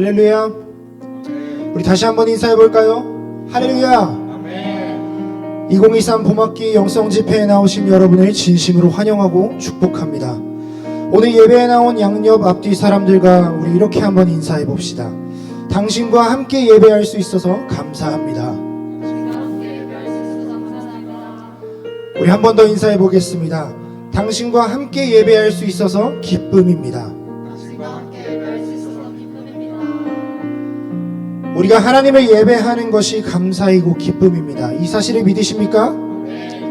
할렐루야. 우리 다시 한번 인사해 볼까요? 할렐루야. 2023 봄학기 영성집회에 나오신 여러분을 진심으로 환영하고 축복합니다. 오늘 예배에 나온 양옆 앞뒤 사람들과 우리 이렇게 한번 인사해 봅시다. 당신과 함께 예배할 수 있어서 감사합니다. 우리 한 번 더 인사해 보겠습니다. 당신과 함께 예배할 수 있어서 기쁨입니다. 우리가 하나님을 예배하는 것이 감사이고 기쁨입니다. 이 사실을 믿으십니까?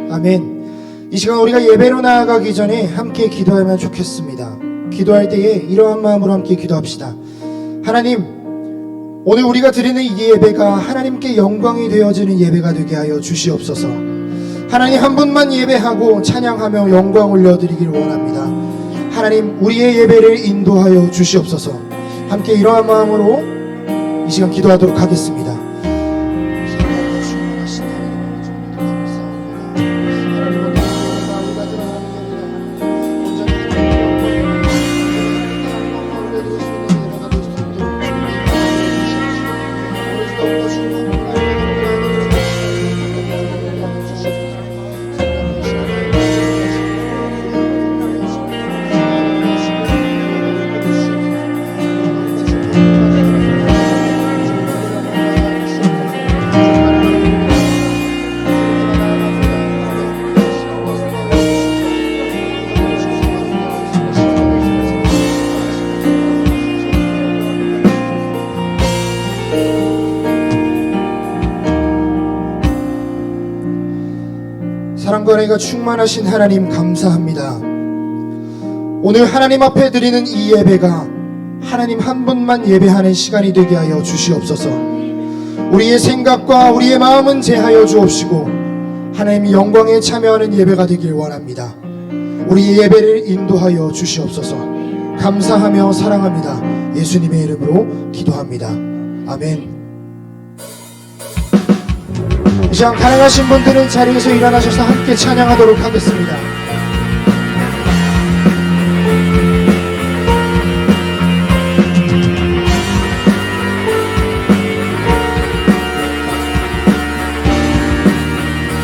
아멘. 이 시간 우리가 예배로 나아가기 전에 함께 기도하면 좋겠습니다. 기도할 때에 이러한 마음으로 함께 기도합시다. 하나님, 오늘 우리가 드리는 이 예배가 하나님께 영광이 되어지는 예배가 되게 하여 주시옵소서. 하나님 한 분만 예배하고 찬양하며 영광 올려드리길 원합니다. 하나님, 우리의 예배를 인도하여 주시옵소서. 함께 이러한 마음으로 이 시간 기도하도록 하겠습니다. 사랑과 은혜가 충만하신 하나님 감사합니다. 오늘 하나님 앞에 드리는 이 예배가 하나님 한 분만 예배하는 시간이 되게 하여 주시옵소서. 우리의 생각과 우리의 마음은 제하여 주옵시고 하나님이 영광에 참여하는 예배가 되길 원합니다. 우리의 예배를 인도하여 주시옵소서. 감사하며 사랑합니다. 예수님의 이름으로 기도합니다. 아멘. 이 시간 가능하신 분들은 자리에서 일어나셔서 함께 찬양하도록 하겠습니다.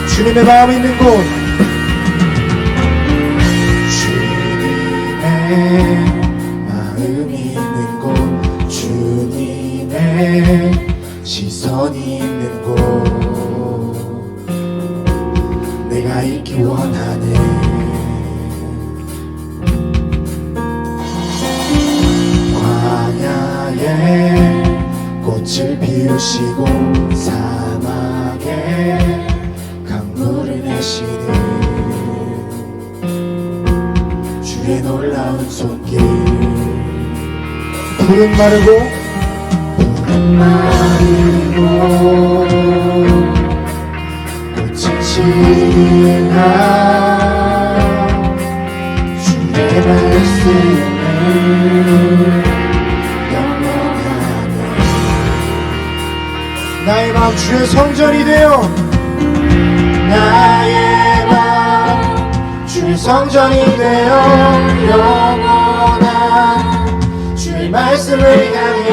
주님의 마음 있는 곳, 주님의 마음 있는 곳, 주님의 시선이 있는 곳, 내가 있기 원하네. 광야에 꽃을 피우시고 사막에 강물을 내시는 주의 놀라운 손길. 푸른 마르고 지나 주의 말씀을 영원하네. 나의 마음 주의 성전이 되어, 나의 마음 주의 성전이 되어 영원한 주의 말씀을 향해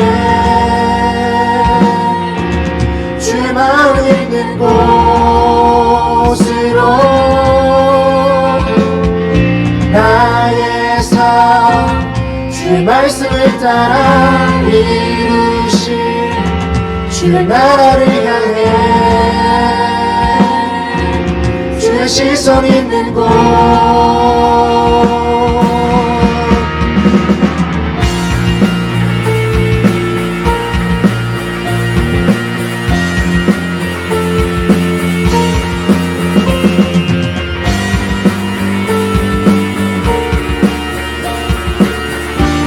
주의 마음 있는 곳으로 나의 삶 주의 말씀을 따라 이루신 주의 나라를 향해 주의 시선 있는 곳.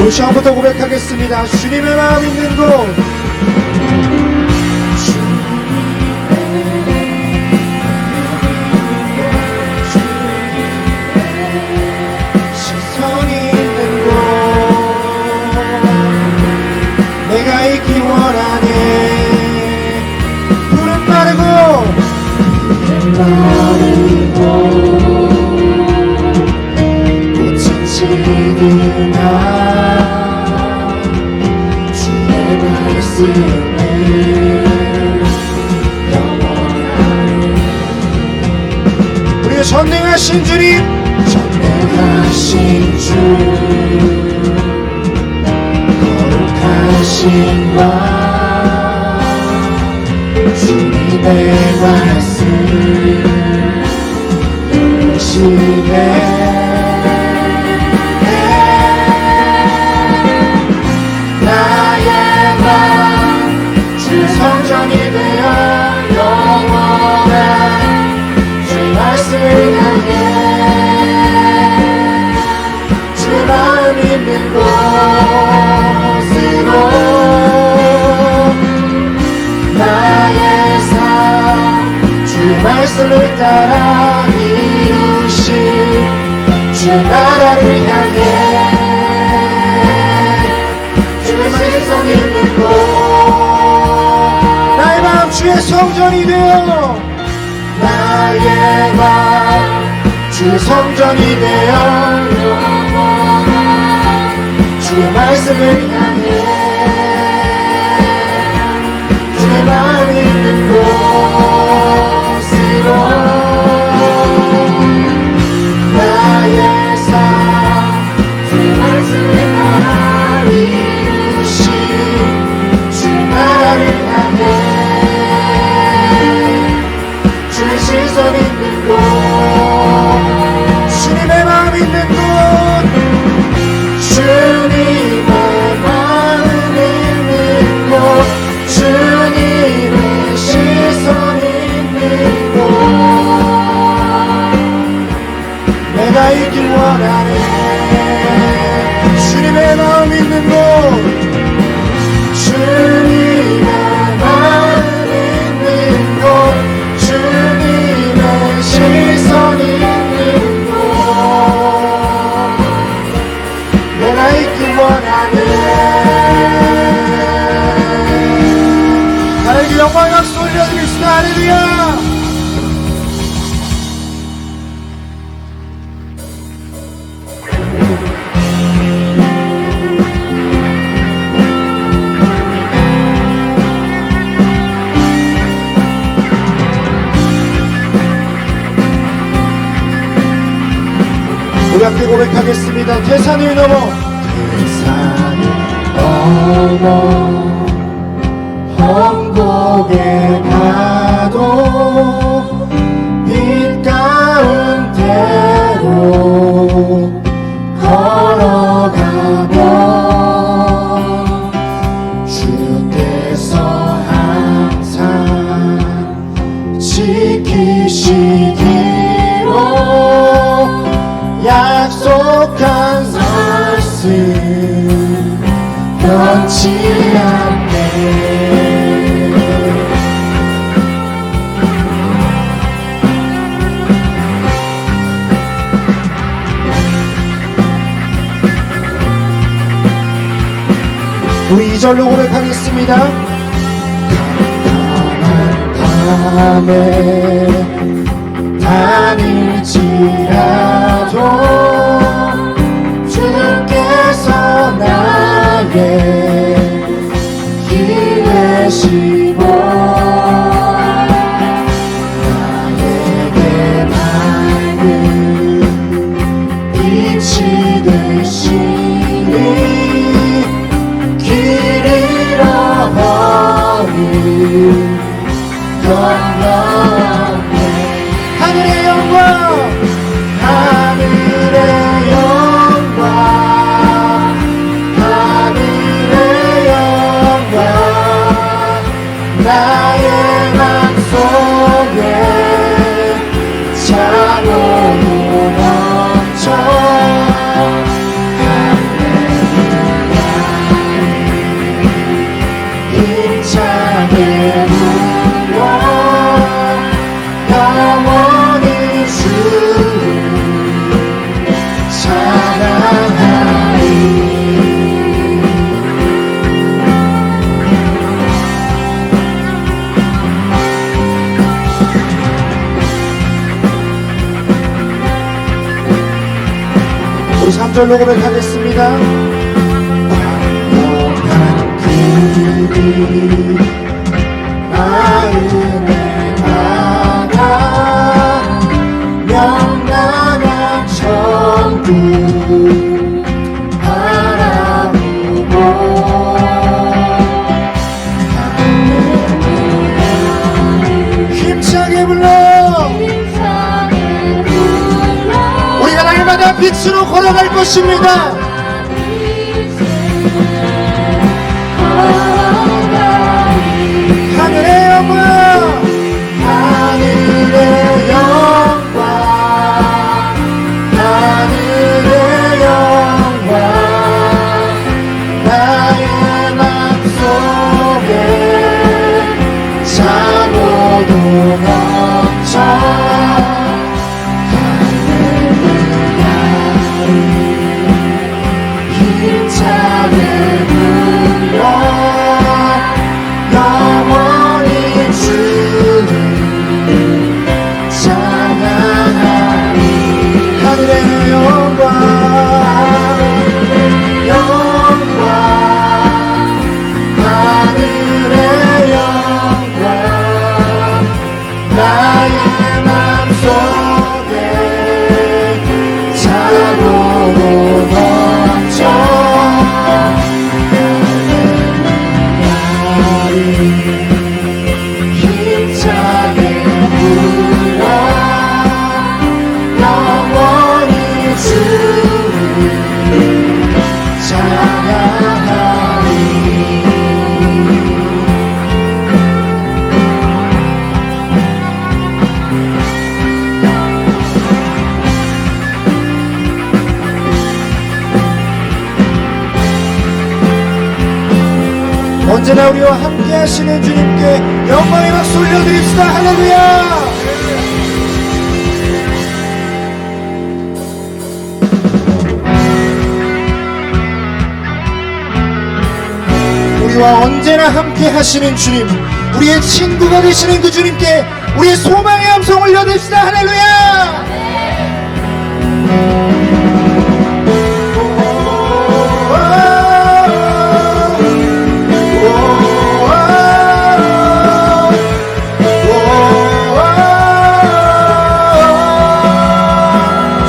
우리 처음부터 고백하겠습니다. 주님의 마음 있는 곳, 시선이 있는 곳, 내가 있기 원하네. 푸른 마르고 꽃은 지구나 주의 우리의 전능하신 주님, 전능하신 주 거룩하신 와 주님의 말씀 누르시네 나의 맘 주 성전이 되어 영원한 주의 말씀을 향해 주의 마음 있는 곳으로 나의 삶 주의 말씀을 따라 이루신 주의 나라를 향해 주의 말씀 있는 곳 나의 마음 주의 성전이 되어 나의 맘 주의 성전이 되어 주의 말씀을 향해 주의 마음 있는 곳으로 나의 삶 주의 말씀을 따라 이루신 주의 나라를 향해 주의 시선 있는 곳 주님의 마음 있는 곳 주님의 마음 있는 곳 주님의 시선 있는 곳 내가 있길 원하네. 주님의 마음 있는 곳 주님의 마음 있는 곳 주님의 시선 있는 곳 내가 있길 원하네 하나님께 영광 박수 올려드립시다. 할렐루야. 우리 함께 고백하겠습니다. 태산을 넘어 산을 넘어 험곡에 가도 빛 가운데로 걸어가면 주께서 항상 지키시기로 약속한 말씀 변치 않네 우리 2절로 고백하겠습니다. 깜깜한 밤에 다닐지라도 주께서 나의 길 되시고 나에게 밝은 빛이 되시니 길 잃어버린 영광에 하늘의 영광 하늘의 영광 하늘의 영광 나의 맘속에 찬양으로 넘쳐 할렐루야 힘차게 불러 영원히 주를 찬양하리 우리 3절로 고백하겠습니다. 완벽한 그 마음의 바다 명랑한 천국 바라보고 힘차게 불러. 우리가 날마다 빛으로 걸어갈 것입니다. 하늘의 영광, 하늘의 영광 하늘의 영광 나의 맘속에 차고도 넘쳐 힘차게 불러 영원히 주를 찬양하리 하늘의 영광, 영광 하늘의 영광 나의 맘속에 차고도 넘쳐 힘차게 불러 영원히 주를 찬양하리 언제나 우리와 함께 하시는 주님께 영광의 박수 올려드립시다. 할렐루야. 우리와 언제나 함께 하시는 주님, 우리의 친구가 되시는 그 주님께 우리의 소망의 함성 올려드립시다. 할렐루야.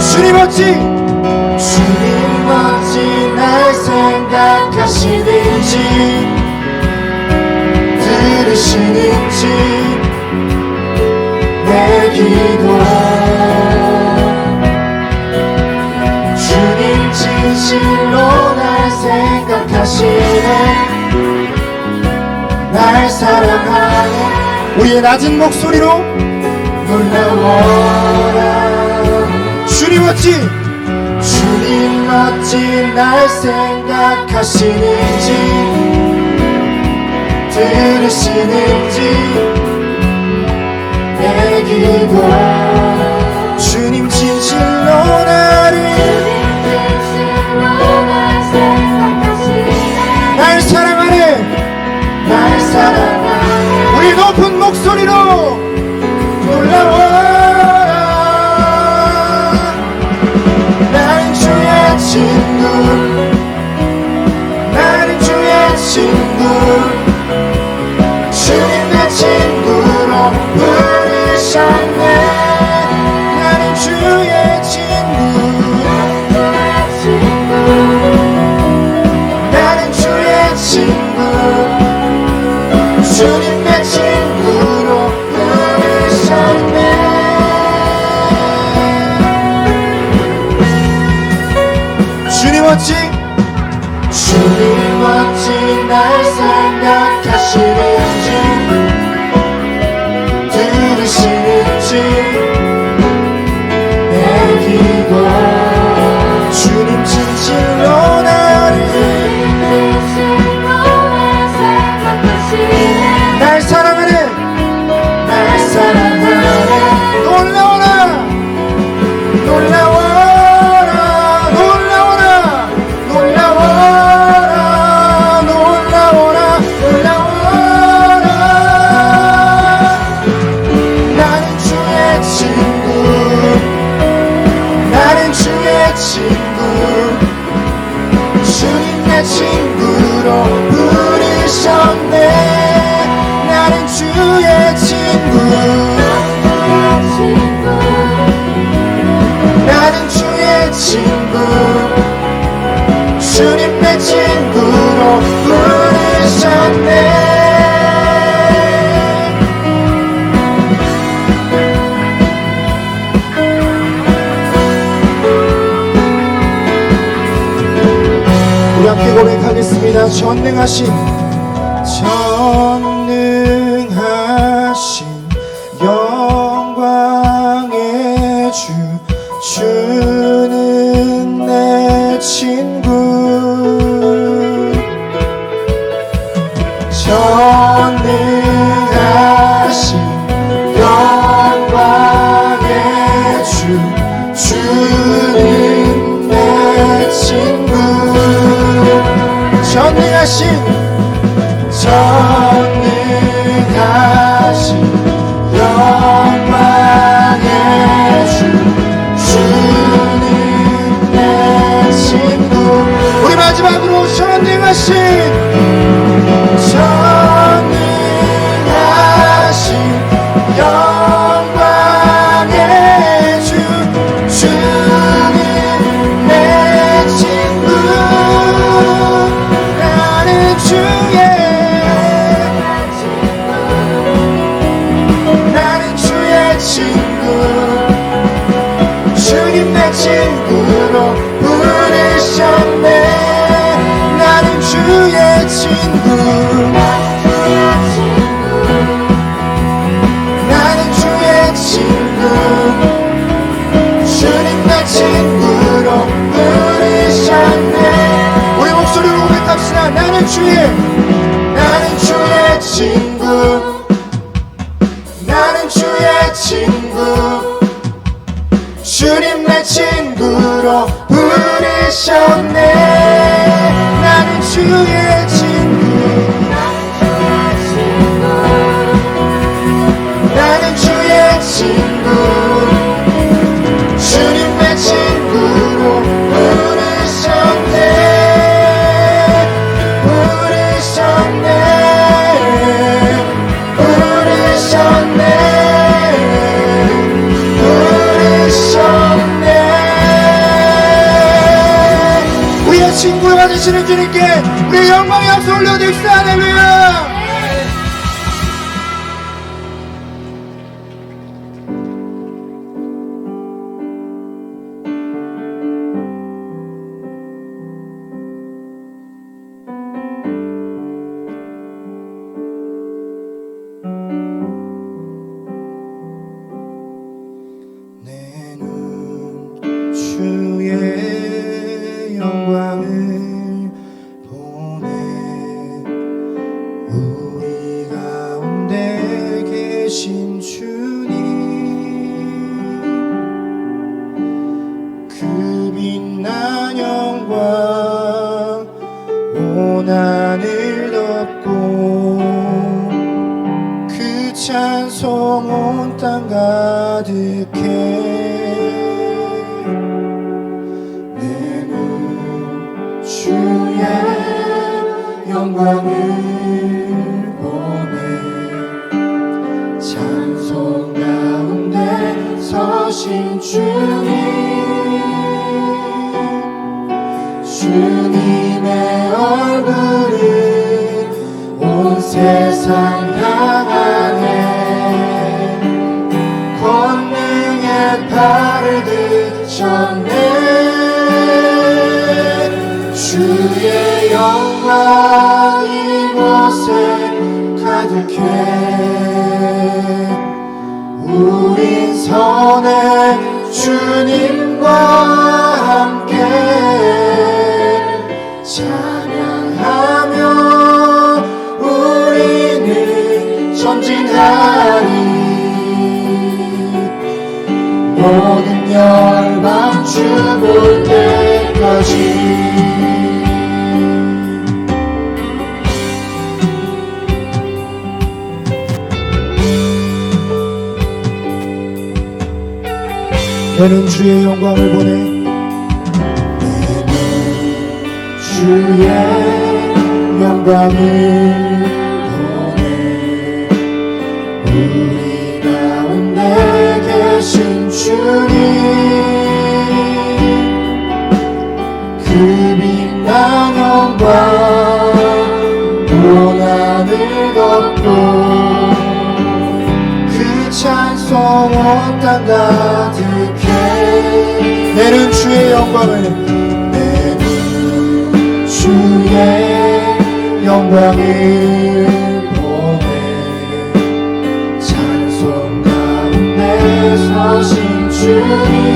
주님 어찌 주님 어찌 날 생각하시는지 들으시는지 내 기도 주님 진실로 날 생각하시네 날 사랑하네 우리의 낮은 목소리로 놀라워라 주님 어찌 주님 어찌 날 생각하시는지 들으시는지 내 기도 주님 진실로 나를 날 사랑하네. 날 사랑하네 우리 높은 목소리로 놀라워라. 나는 주의 친구 나는 주의 친구 주님 내 친구로 부르셨네 나는 주의 친구, 나는 주의 친구 주님 내 친구로 부르셨네 주님 어찌 주님 어찌 날 생각하시는지 들으시는지 내 기도 주님 진실로 나를 날 사랑하네. 날 사랑하네 놀라워라. 놀라워라. 놀라워라. 놀라워라. 놀라워라. 놀라워라. 나는 주의 친구 나는 주의 친구 주님 내 친구로 부르셨네 나는 주의 친구 주님 내 친구로 부르셨네 우리 함께 고백하겠습니다. 전능하신 영광의 주 주는 내 친구 전능하신 영광의 주 주는 내 친구 전능하신 영광의 주 주는 내 친구 우리 마지막으로 전능하신 영광의 주 주는 내 친구 나는 주의 친구 주님 내 친구로 부르셨네 나는 주의 친구 나는 주의 친구 주님 내 친구로 부르셨네 우리 목소리로 고백합시다 나는 주의 친구 나는 주의 친구 주님 내 친구로 부르셨네 나는 주의 친구 나는 주의 친구 주님 내 친구로 부르셨네 우리의 친구가 되시는 주님께 우리의 영광의 박수 올려드립시다. 할렐루야. 주의 영광을 보내 우리 가운데 계신 주님 그 빛난 영광 온 하늘 덮고 그 찬송 온 땅 가득해 주의 영광을 보내 찬송 가운데 서신 주님 주님의 얼굴을 온 세상 향하네 권능의 팔을 드셨네 주의 영광 이곳에 가득해 우린 선의 주님과 함께 찬양하며 우리는 전진하리 모든 열방 주 볼 때까지 너는 주의 영광을 보내 주의 영광을 보내 우리 주님 그 빛난 영광 온 하늘 덮고 그 찬송 온 땅 가득해 내는 주의 영광을 내는 주의 영광을 보내 찬송 가운데 서신 주님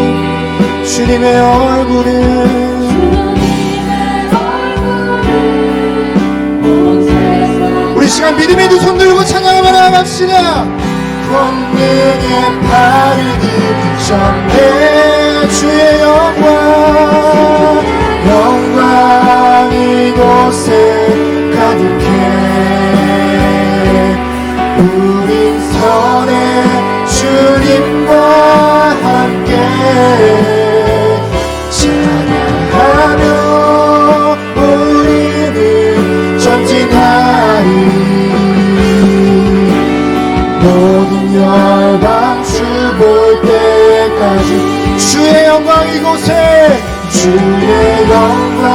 주님의 얼굴을 우리 시간 믿음의 두 손 들고 찬양하며 나아갑시다. 권능의 팔을 들이쳤네 주의 영광 이곳에 가득해 우린 선해 주님과 함께 찬양하며 우리는 전진하리 모든 열방 주 볼 때까지 주의 영광 이곳에 주의 영광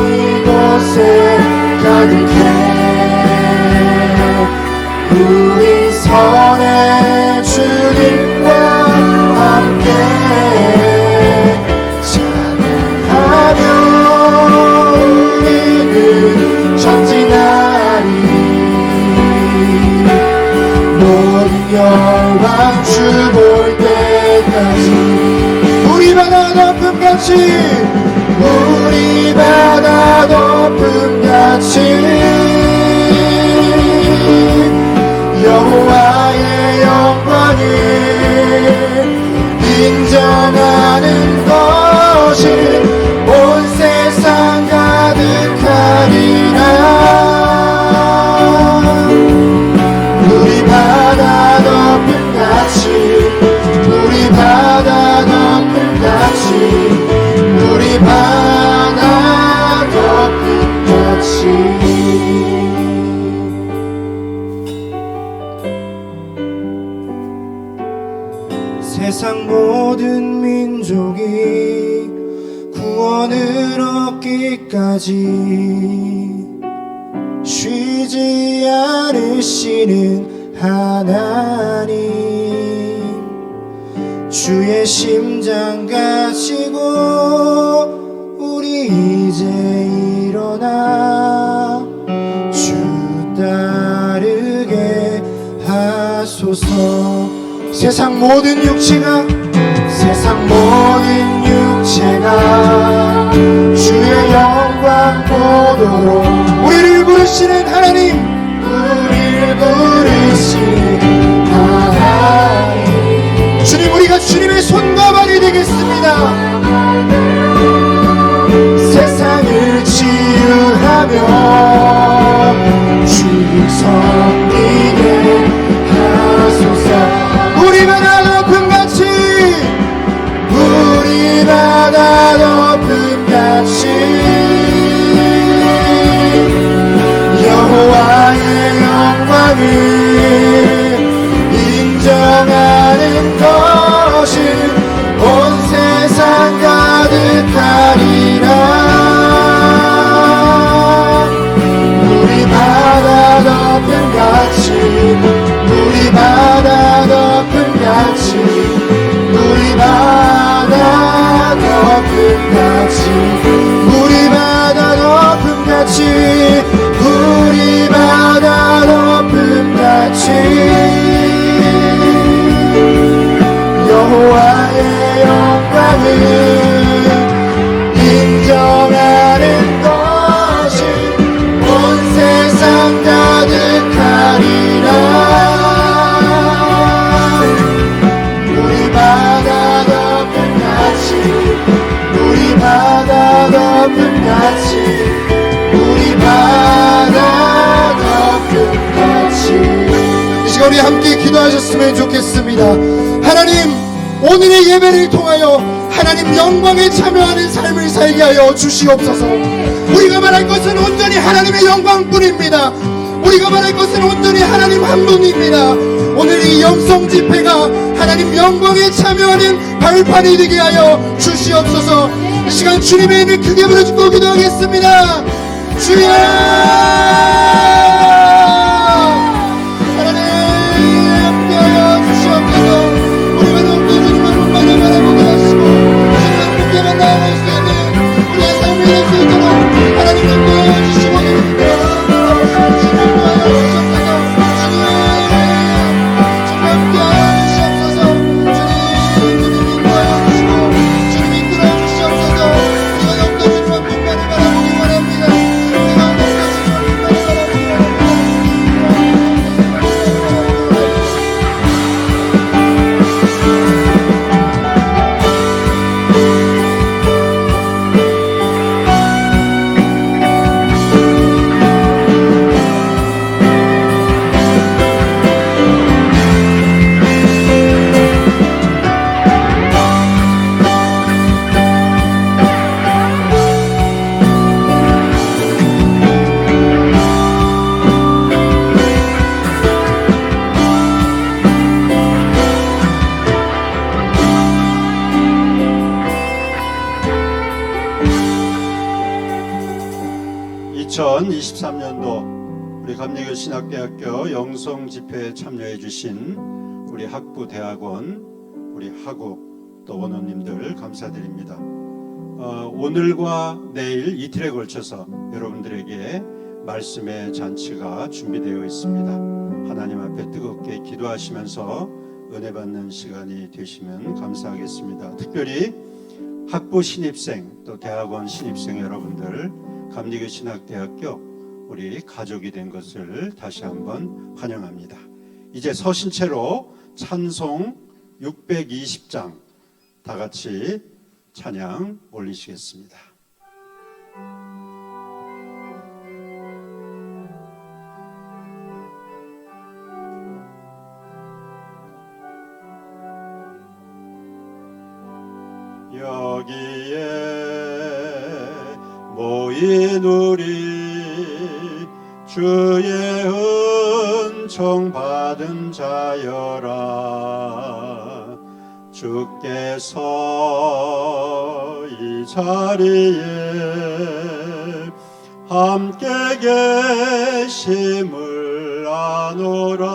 이곳에 가득해 우리 선해 주님과 함께 찬양하며 우리는 전진하리 모든 열방 주 볼 때까지 우리 바다 덮음같이 우리 바다 덮음같이 여호와의 영광을 인정하는 것이 온 세상 가득하리라 우리 바다 덮음같이 우리 바다 덮음같이 우리 바다 덮음같이 세상 모든 민족이 구원을 얻기까지 쉬지 않으시는 하나님 주의 심장 가지고 우리 이제 일어나 주 따르게 하소서 세상 모든 육체가 주의 영광 보도록 우리를 부르시는 하나님 우리를 부르시는 하나님 주님 우리가 주님의 손과 발이 되겠습니다. 세상을 치유하며 주를 섬기게 하소서 우리 바다 덮음같이 우리 바다 덮음같이 여호와의 영광을 인정하는 것이 온 세상 가득하리라 우리 바다 덮음같이 우리 바다 덮음같이 우리 바다 덮음같이 우리 바다 덮음같이 우리 바다 덮음같이 여호와의 영광을 인정하는 것이 온 세상 가득하리라 우리 바다 덮음같이 우리 바다 덮음같이 우리 바다 덮음같이 이 시간 우리 함께 기도하셨으면 좋겠습니다. 하나님 오늘의 예배를 통하여 하나님 영광에 참여하는 삶을 살게 하여 주시옵소서. 우리가 말할 것은 온전히 하나님의 영광뿐입니다. 우리가 말할 것은 온전히 하나님 한 분입니다. 오늘 이 영성 집회가 하나님 영광에 참여하는 발판이 되게 하여 주시옵소서. 이 시간 주님의 이름을 크게 부르짖고 기도하겠습니다. 주여! 하나님 함께하여 주시옵소서. 우리가 더욱더 주님을 온전히 바라보게 하시고 주님을 함께만 나아갈 수 있는 우리의 삶이 될 수 있도록 하나님 함께하여 주시고 우리 감리교 신학대학교 영성 집회에 참여해 주신 우리 학부 대학원, 우리 학우 또 원원님들 감사드립니다. 오늘과 내일 이틀에 걸쳐서 여러분들에게 말씀의 잔치가 준비되어 있습니다. 하나님 앞에 뜨겁게 기도하시면서 은혜 받는 시간이 되시면 감사하겠습니다. 특별히 학부 신입생 또 대학원 신입생 여러분들 감리교 신학대학교 우리 가족이 된 것을 다시 한번 환영합니다. 이제 서신체로 찬송 620장 다 같이 찬양 올리시겠습니다. 여기에 모인 우리 주의 은총 받은 자여라. 주께서 이 자리에 함께 계심을 아노라.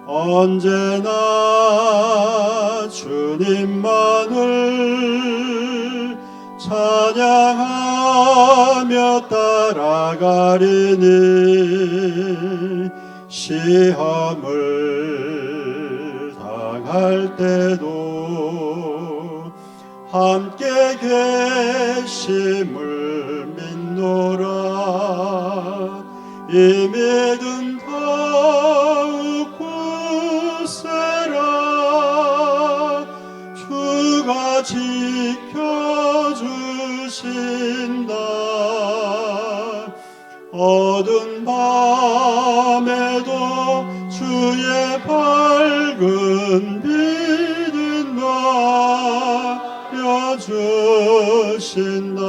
언제나 주님만을 찬양하며 따라가리니 시험을 당할 때도 함께 계심을 믿노라. 이 믿음 더욱 굳세라. 주가 지켜주신다. 어두운 밤에도 주의 밝은 빛은 나려주신다.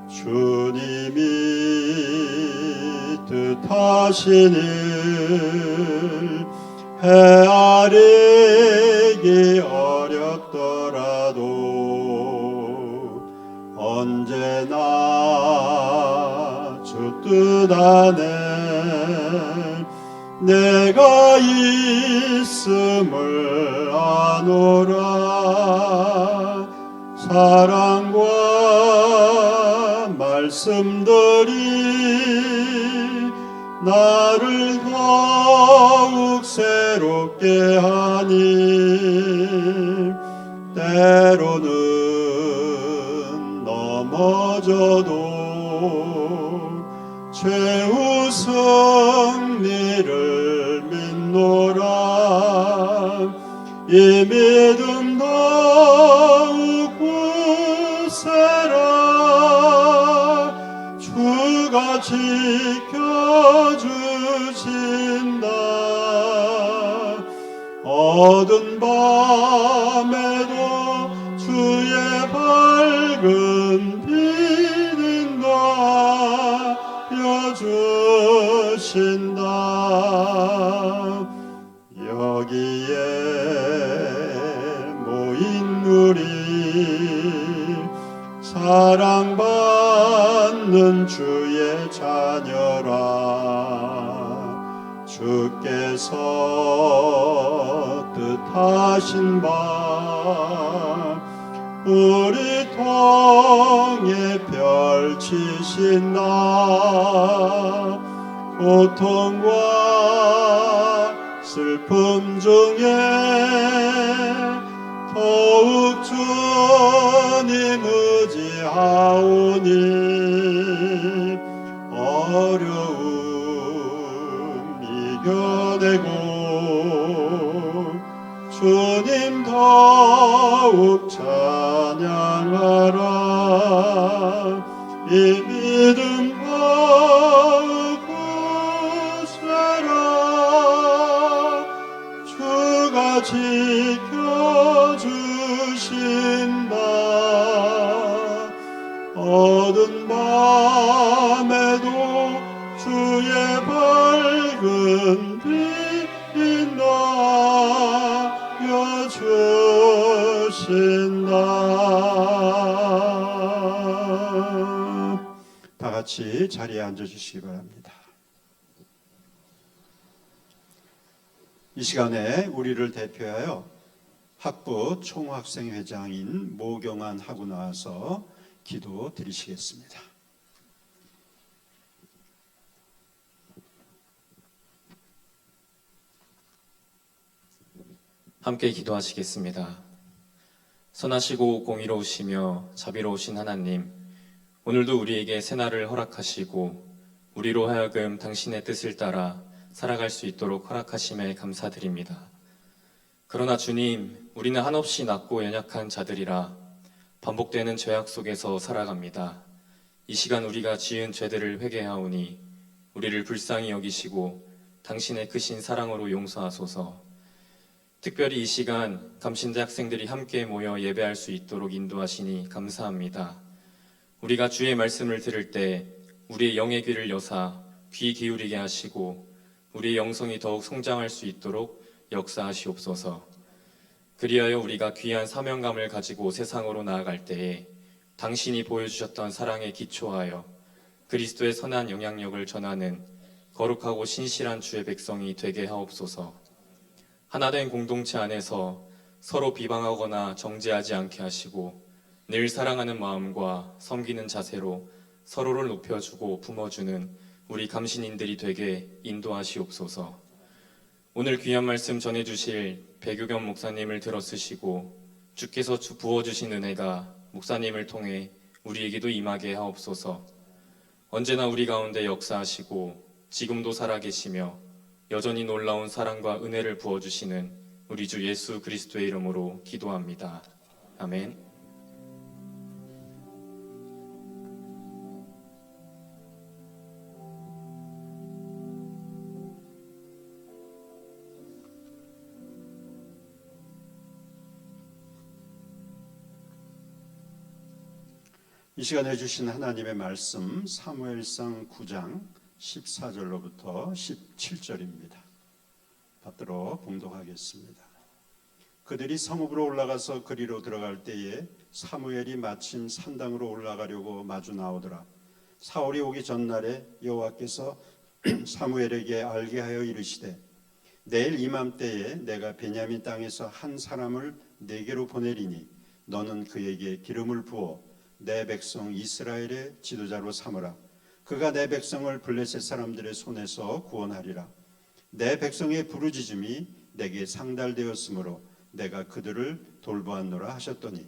주님이 뜻하신 일 헤아리기 어렵더라도 언제나 주 뜻 안에 내가 있음을 아노라. 사랑과 말씀들이 나를 더욱 새롭게 하니 때로는 넘어져도 최후 승리를 믿노라. 이 믿음 더욱 굳세라. 주가 지켜주신다. 어두운 밤에도 주의 밝은 빛은 주신다. 여기에 모인 우리 사랑받는 주의 자녀라. 주께서 뜻하신 바 우리 통해 펼치신다. 고통과 슬픔 중에 더욱 주님 의지하오니 어려움 이겨내고 주님 더욱 찬양하라. 이 믿음 더욱 굳세라. 주가 지켜주신다. 어두운 밤에도 주의 밝은 빛 인도하여 주신다. 다 같이 자리에 앉아 주시기 바랍니다. 이 시간에 우리를 대표하여 학부 총학생회장인 모경환 하고 나와서 기도 드리시겠습니다. 함께 기도하시겠습니다. 선하시고 공의로우시며 자비로우신 하나님, 오늘도 우리에게 새날을 허락하시고 우리로 하여금 당신의 뜻을 따라 살아갈 수 있도록 허락하심에 감사드립니다. 그러나 주님, 우리는 한없이 낮고 연약한 자들이라 반복되는 죄악 속에서 살아갑니다. 이 시간 우리가 지은 죄들을 회개하오니 우리를 불쌍히 여기시고 당신의 크신 사랑으로 용서하소서. 특별히 이 시간 감신대 학생들이 함께 모여 예배할 수 있도록 인도하시니 감사합니다. 우리가 주의 말씀을 들을 때 우리의 영의 귀를 여사 귀 기울이게 하시고 우리의 영성이 더욱 성장할 수 있도록 역사하시옵소서. 그리하여 우리가 귀한 사명감을 가지고 세상으로 나아갈 때에 당신이 보여주셨던 사랑에 기초하여 그리스도의 선한 영향력을 전하는 거룩하고 신실한 주의 백성이 되게 하옵소서. 하나된 공동체 안에서 서로 비방하거나 정죄하지 않게 하시고 늘 사랑하는 마음과 섬기는 자세로 서로를 높여주고 품어주는 우리 감신인들이 되게 인도하시옵소서. 오늘 귀한 말씀 전해주실 배규겸 목사님을 들어쓰시고 주께서 부어주신 은혜가 목사님을 통해 우리에게도 임하게 하옵소서. 언제나 우리 가운데 역사하시고 지금도 살아계시며 여전히 놀라운 사랑과 은혜를 부어주시는 우리 주 예수 그리스도의 이름으로 기도합니다. 아멘. 이 시간에 주신 하나님의 말씀 사무엘상 9장 14절로부터 17절입니다. 받들어 봉독하겠습니다. 그들이 성읍으로 올라가서 그리로 들어갈 때에 사무엘이 마침 산당으로 올라가려고 마주 나오더라. 사울이 오기 전날에 여호와께서 사무엘에게 알게 하여 이르시되 내일 이맘때에 내가 베냐민 땅에서 한 사람을 네게로 보내리니 너는 그에게 기름을 부어 내 백성 이스라엘의 지도자로 삼으라. 그가 내 백성을 블레셋 사람들의 손에서 구원하리라. 내 백성의 부르짖음이 내게 상달되었으므로 내가 그들을 돌보았노라 하셨더니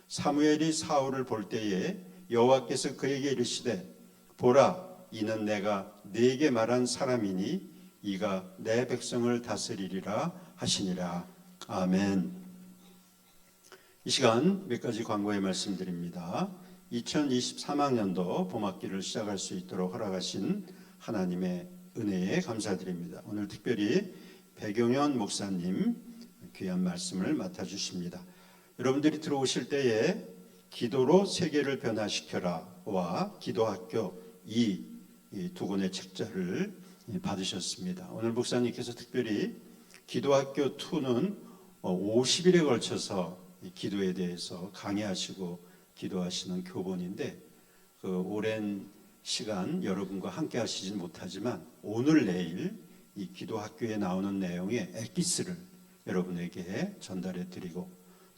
사무엘이 사울을 볼 때에 여호와께서 그에게 이르시되 보라 이는 내가 네게 말한 사람이니 이가 내 백성을 다스리리라 하시니라. 아멘. 이 시간 몇 가지 광고의 말씀드립니다. 2023학년도 봄학기를 시작할 수 있도록 허락하신 하나님의 은혜에 감사드립니다. 오늘 특별히 배경현 목사님 귀한 말씀을 맡아주십니다. 여러분들이 들어오실 때에 기도로 세계를 변화시켜라와 기도학교 이 두 권의 책자를 받으셨습니다. 오늘 목사님께서 특별히 기도학교 2는 50일에 걸쳐서 이 기도에 대해서 강의하시고 기도하시는 교본인데 그 오랜 시간 여러분과 함께 하시진 못하지만 오늘 내일 이 기도학교에 나오는 내용의 엑기스를 여러분에게 전달해 드리고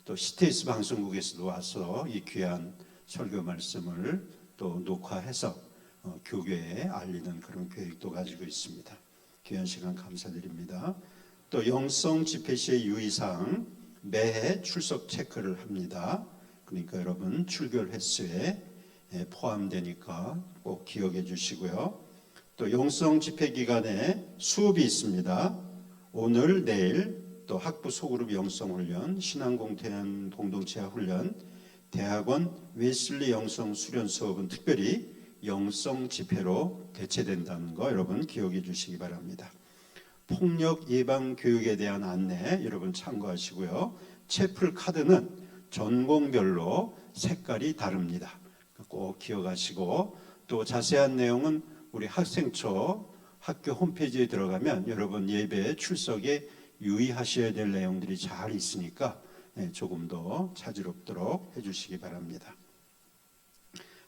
또 CTS 방송국에서도 와서 이 귀한 설교 말씀을 또 녹화해서 교회에 알리는 그런 계획도 가지고 있습니다. 귀한 시간 감사드립니다. 또 영성 집회 시의 유의사항 매해 출석 체크를 합니다. 그러니까 여러분 출결 횟수에 포함되니까 꼭 기억해 주시고요. 또 영성 집회 기간에 수업이 있습니다. 오늘 내일 또 학부 소그룹 영성훈련, 신앙공태연 공동체 훈련, 대학원 웨슬리 영성 수련 수업은 특별히 영성 집회로 대체된다는 거 여러분 기억해 주시기 바랍니다. 폭력 예방 교육에 대한 안내 여러분 참고하시고요. 채플 카드는 전공별로 색깔이 다릅니다. 꼭 기억하시고 또 자세한 내용은 우리 학생처 학교 홈페이지에 들어가면 여러분 예배 출석에 유의하셔야 될 내용들이 잘 있으니까 조금 더 자유롭도록 해주시기 바랍니다.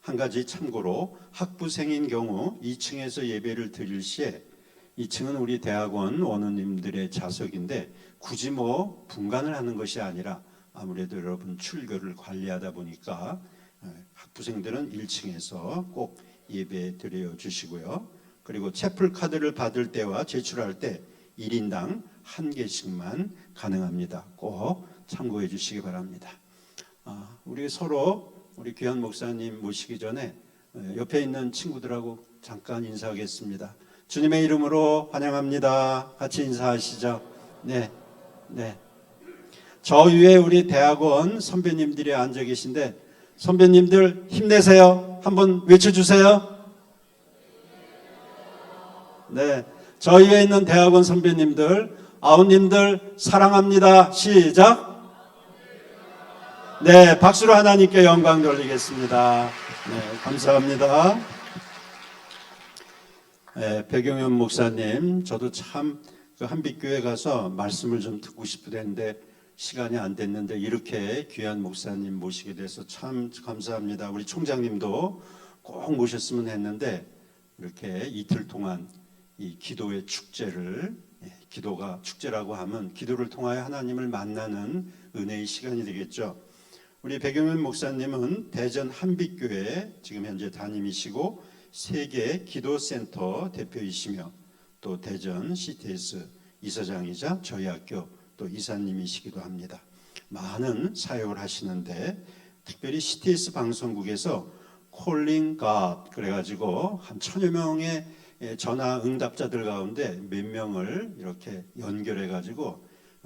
한 가지 참고로 학부생인 경우 2층에서 예배를 드릴 시에 2층은 우리 대학원 원우님들의 좌석인데 굳이 뭐 분간을 하는 것이 아니라 아무래도 여러분 출교를 관리하다 보니까 학부생들은 1층에서 꼭 예배 드려 주시고요. 그리고 채플 카드를 받을 때와 제출할 때 1인당 1개씩만 가능합니다. 꼭 참고해 주시기 바랍니다. 우리 서로 우리 귀한 목사님 모시기 전에 옆에 있는 친구들하고 잠깐 인사하겠습니다. 주님의 이름으로 환영합니다. 같이 인사하시죠. 네. 저 위에 우리 대학원 선배님들이 앉아 계신데 선배님들 힘내세요. 한번 외쳐주세요. 네. 저 위에 있는 대학원 선배님들, 아우님들 사랑합니다. 시작. 네, 박수로 하나님께 영광 돌리겠습니다. 네, 감사합니다. 네, 백영현 목사님, 저도 참 그 한빛교회 가서 말씀을 좀 듣고 싶었는데 시간이 안 됐는데 이렇게 귀한 목사님 모시게 돼서 참 감사합니다. 우리 총장님도 꼭 모셨으면 했는데 이렇게 이틀 동안 이 기도의 축제를 기도가 축제라고 하면 기도를 통하여 하나님을 만나는 은혜의 시간이 되겠죠. 우리 백영현 목사님은 대전 한빛교회 지금 현재 담임이시고 세계 기도센터 대표이시며 또 대전 CTS 이사장이자 저희 학교 또 이사님이시기도 합니다. 많은 사역을 하시는데 특별히 CTS 방송국에서 콜링 갓 그래가지고 한 1000여 명의 전화 응답자들 가운데 몇 명을 이렇게 연결해가지고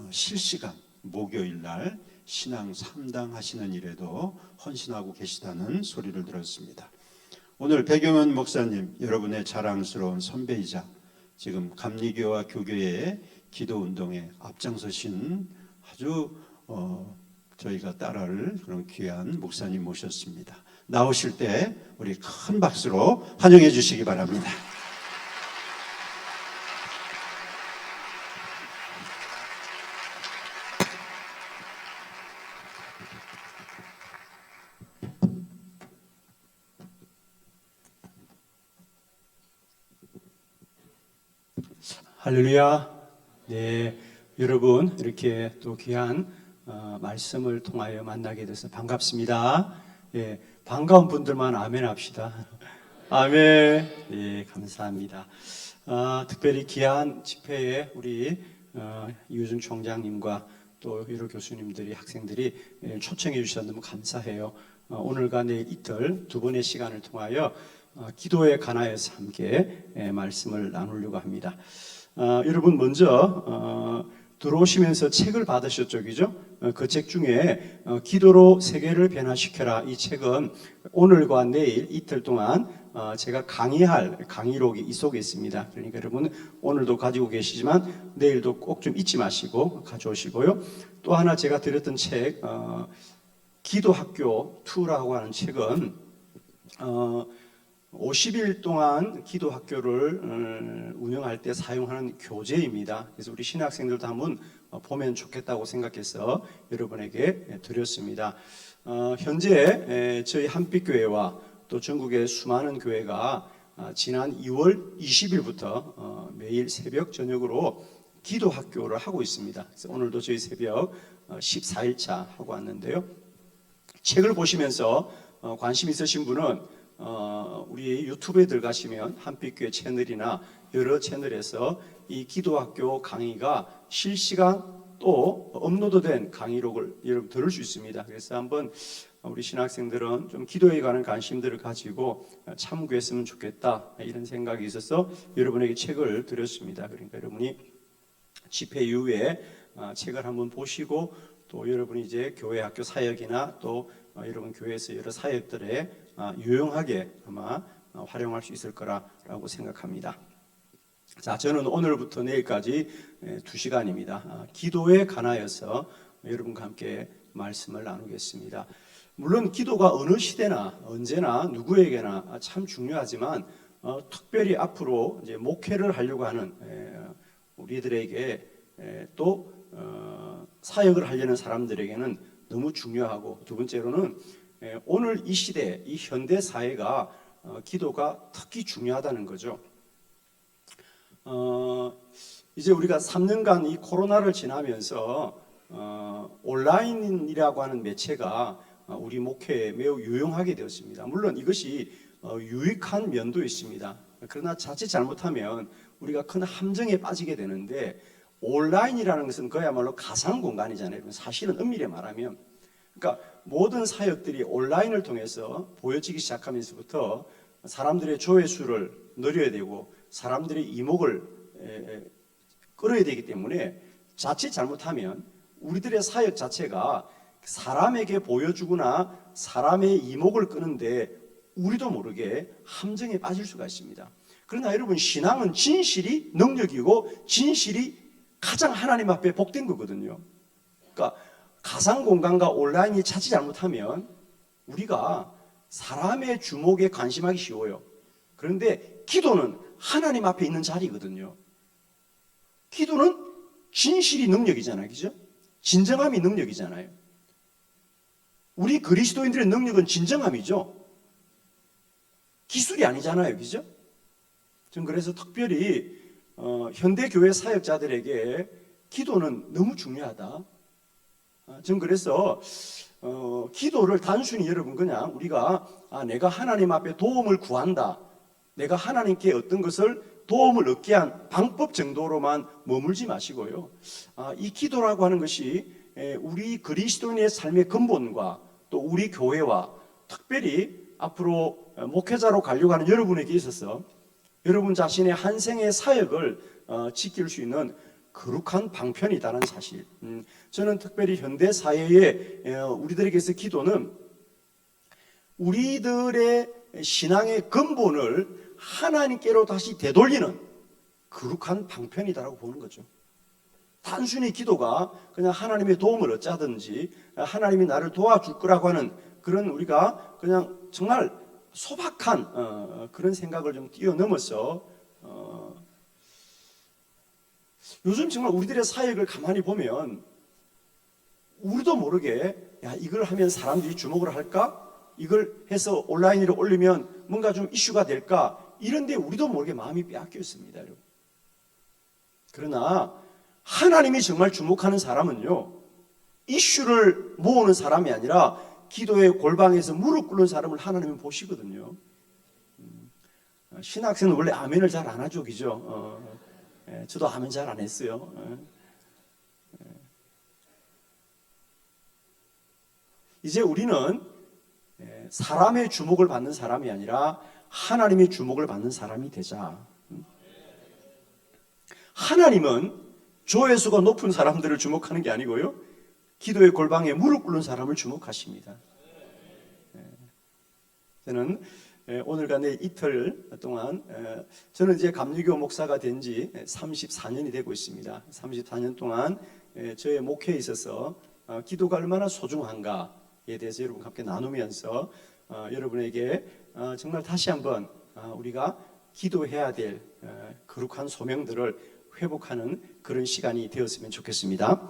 실시간 목요일 날 신앙 3당 하시는 일에도 헌신하고 계시다는 소리를 들었습니다. 오늘 백영현 목사님 여러분의 자랑스러운 선배이자 지금 감리교와 교교의 기도운동에 앞장서신 아주 저희가 따라할 그런 귀한 목사님 모셨습니다. 나오실 때 우리 큰 박수로 환영해 주시기 바랍니다. 할렐루야. 네, 여러분 이렇게 또 귀한 말씀을 통하여 만나게 돼서 반갑습니다. 예, 반가운 분들만 아멘 합시다. 아멘. 예, 감사합니다. 특별히 귀한 집회에 우리 이우준 총장님과 또 여러 교수님들이 학생들이 초청해 주셔서 너무 감사해요. 오늘과 내일 이틀 두 번의 시간을 통하여 기도에 관하여서 함께 말씀을 나누려고 합니다. 여러분 먼저 들어오시면서 책을 받으셨죠, 그죠? 그 책 중에 기도로 세계를 변화시켜라 이 책은 오늘과 내일 이틀 동안 제가 강의할 강의록이 이 속에 있습니다. 그러니까 여러분 오늘도 가지고 계시지만 내일도 꼭 좀 잊지 마시고 가져오시고요. 또 하나 제가 드렸던 책 기도학교 2라고 하는 책은 50일 동안 기도 학교를 운영할 때 사용하는 교재입니다. 그래서 우리 신학생들도 한번 보면 좋겠다고 생각해서 여러분에게 드렸습니다. 현재 저희 한빛교회와 또 전국의 수많은 교회가 지난 2월 20일부터 매일 새벽 저녁으로 기도 학교를 하고 있습니다. 그래서 오늘도 저희 새벽 14일차 하고 왔는데요. 책을 보시면서 관심 있으신 분은 우리 유튜브에 들어가시면 한빛교회 채널이나 여러 채널에서 이 기도학교 강의가 실시간 또 업로드된 강의록을 여러분 들을 수 있습니다. 그래서 한번 우리 신학생들은 좀 기도에 관한 관심들을 가지고 참고했으면 좋겠다 이런 생각이 있어서 여러분에게 책을 드렸습니다. 그러니까 여러분이 집회 이후에 책을 한번 보시고 또 여러분이 이제 교회 학교 사역이나 또 여러분 교회에서 여러 사역들에 유용하게 아마 활용할 수 있을 거라고 생각합니다. 자, 저는 오늘부터 내일까지 2시간입니다. 기도에 관하여서 여러분과 함께 말씀을 나누겠습니다. 물론 기도가 어느 시대나 언제나 누구에게나 참 중요하지만 특별히 앞으로 이제 목회를 하려고 하는 우리들에게 또 사역을 하려는 사람들에게는 너무 중요하고, 두 번째로는 오늘 이 시대, 이 현대 사회가 기도가 특히 중요하다는 거죠. 이제 우리가 3년간 이 코로나를 지나면서 온라인이라고 하는 매체가 우리 목회에 매우 유용하게 되었습니다. 물론 이것이 유익한 면도 있습니다. 그러나 자칫 잘못하면 우리가 큰 함정에 빠지게 되는데, 온라인이라는 것은 그야말로 가상 공간이잖아요. 사실은 엄밀히 말하면, 그러니까 모든 사역들이 온라인을 통해서 보여지기 시작하면서부터 사람들의 조회수를 늘려야 되고 사람들의 이목을 끌어야 되기 때문에 자칫 잘못하면 우리들의 사역 자체가 사람에게 보여주거나 사람의 이목을 끄는데 우리도 모르게 함정에 빠질 수가 있습니다. 그러나 여러분, 신앙은 진실이 능력이고 진실이 가장 하나님 앞에 복된 거거든요. 그러니까 가상 공간과 온라인이 자칫 잘못하면 우리가 사람의 주목에 관심하기 쉬워요. 그런데 기도는 하나님 앞에 있는 자리거든요. 기도는 진실이 능력이잖아요. 그죠? 진정함이 능력이잖아요. 우리 그리스도인들의 능력은 진정함이죠. 기술이 아니잖아요. 그죠? 전 그래서 특별히 현대교회 사역자들에게 기도는 너무 중요하다. 전 그래서 기도를 단순히 여러분 그냥 우리가 내가 하나님 앞에 도움을 구한다, 내가 하나님께 어떤 것을 도움을 얻게 한 방법 정도로만 머물지 마시고요. 이 기도라고 하는 것이 우리 그리스도인의 삶의 근본과 또 우리 교회와 특별히 앞으로 목회자로 가려고 하는 여러분에게 있어서 여러분 자신의 한 생의 사역을 지킬 수 있는 거룩한 방편이라는 사실. 저는 특별히 현대 사회에 우리들에게서 기도는 우리들의 신앙의 근본을 하나님께로 다시 되돌리는 거룩한 방편이다라고 보는 거죠. 단순히 기도가 그냥 하나님의 도움을 얻자든지 하나님이 나를 도와줄 거라고 하는 그런 우리가 그냥 정말 소박한 그런 생각을 좀 뛰어넘어서 요즘 정말 우리들의 사역을 가만히 보면 우리도 모르게 이걸 하면 사람들이 주목을 할까? 이걸 해서 온라인으로 올리면 뭔가 좀 이슈가 될까? 이런데 우리도 모르게 마음이 빼앗겨 있습니다, 여러분. 그러나 하나님이 정말 주목하는 사람은요, 이슈를 모으는 사람이 아니라 기도의 골방에서 무릎 꿇는 사람을 하나님은 보시거든요. 신학생은 원래 아멘을 잘 안 하죠, 그죠? 저도 아멘 잘 안 했어요. 이제 우리는 사람의 주목을 받는 사람이 아니라 하나님의 주목을 받는 사람이 되자. 하나님은 조회수가 높은 사람들을 주목하는 게 아니고요, 기도의 골방에 무릎 꿇는 사람을 주목하십니다. 저는 오늘과 내일 이틀 동안 저는 이제 감리교 목사가 된 지 34년이 되고 있습니다. 34년 동안 저의 목회에 있어서 기도가 얼마나 소중한가에 대해서 여러분과 함께 나누면서 여러분에게 정말 다시 한번 우리가 기도해야 될 거룩한 소명들을 회복하는 그런 시간이 되었으면 좋겠습니다.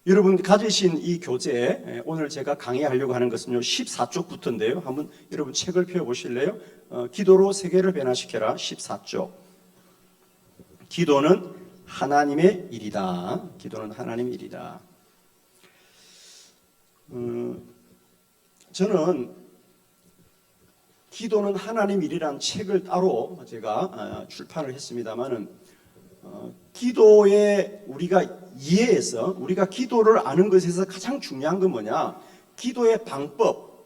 여러분 가지신 이 교재, 오늘 제가 강의하려고 하는 것은요 14쪽부터인데요. 한번 여러분 책을 펴보실래요? 기도로 세계를 변화시켜라 14쪽. 기도는 하나님의 일이다. 기도는 하나님의 일이다. 저는 기도는 하나님 일이라는 책을 따로 제가 출판을 했습니다만은 기도에 우리가 이해해서 우리가 기도를 아는 것에서 가장 중요한 건 뭐냐? 기도의 방법,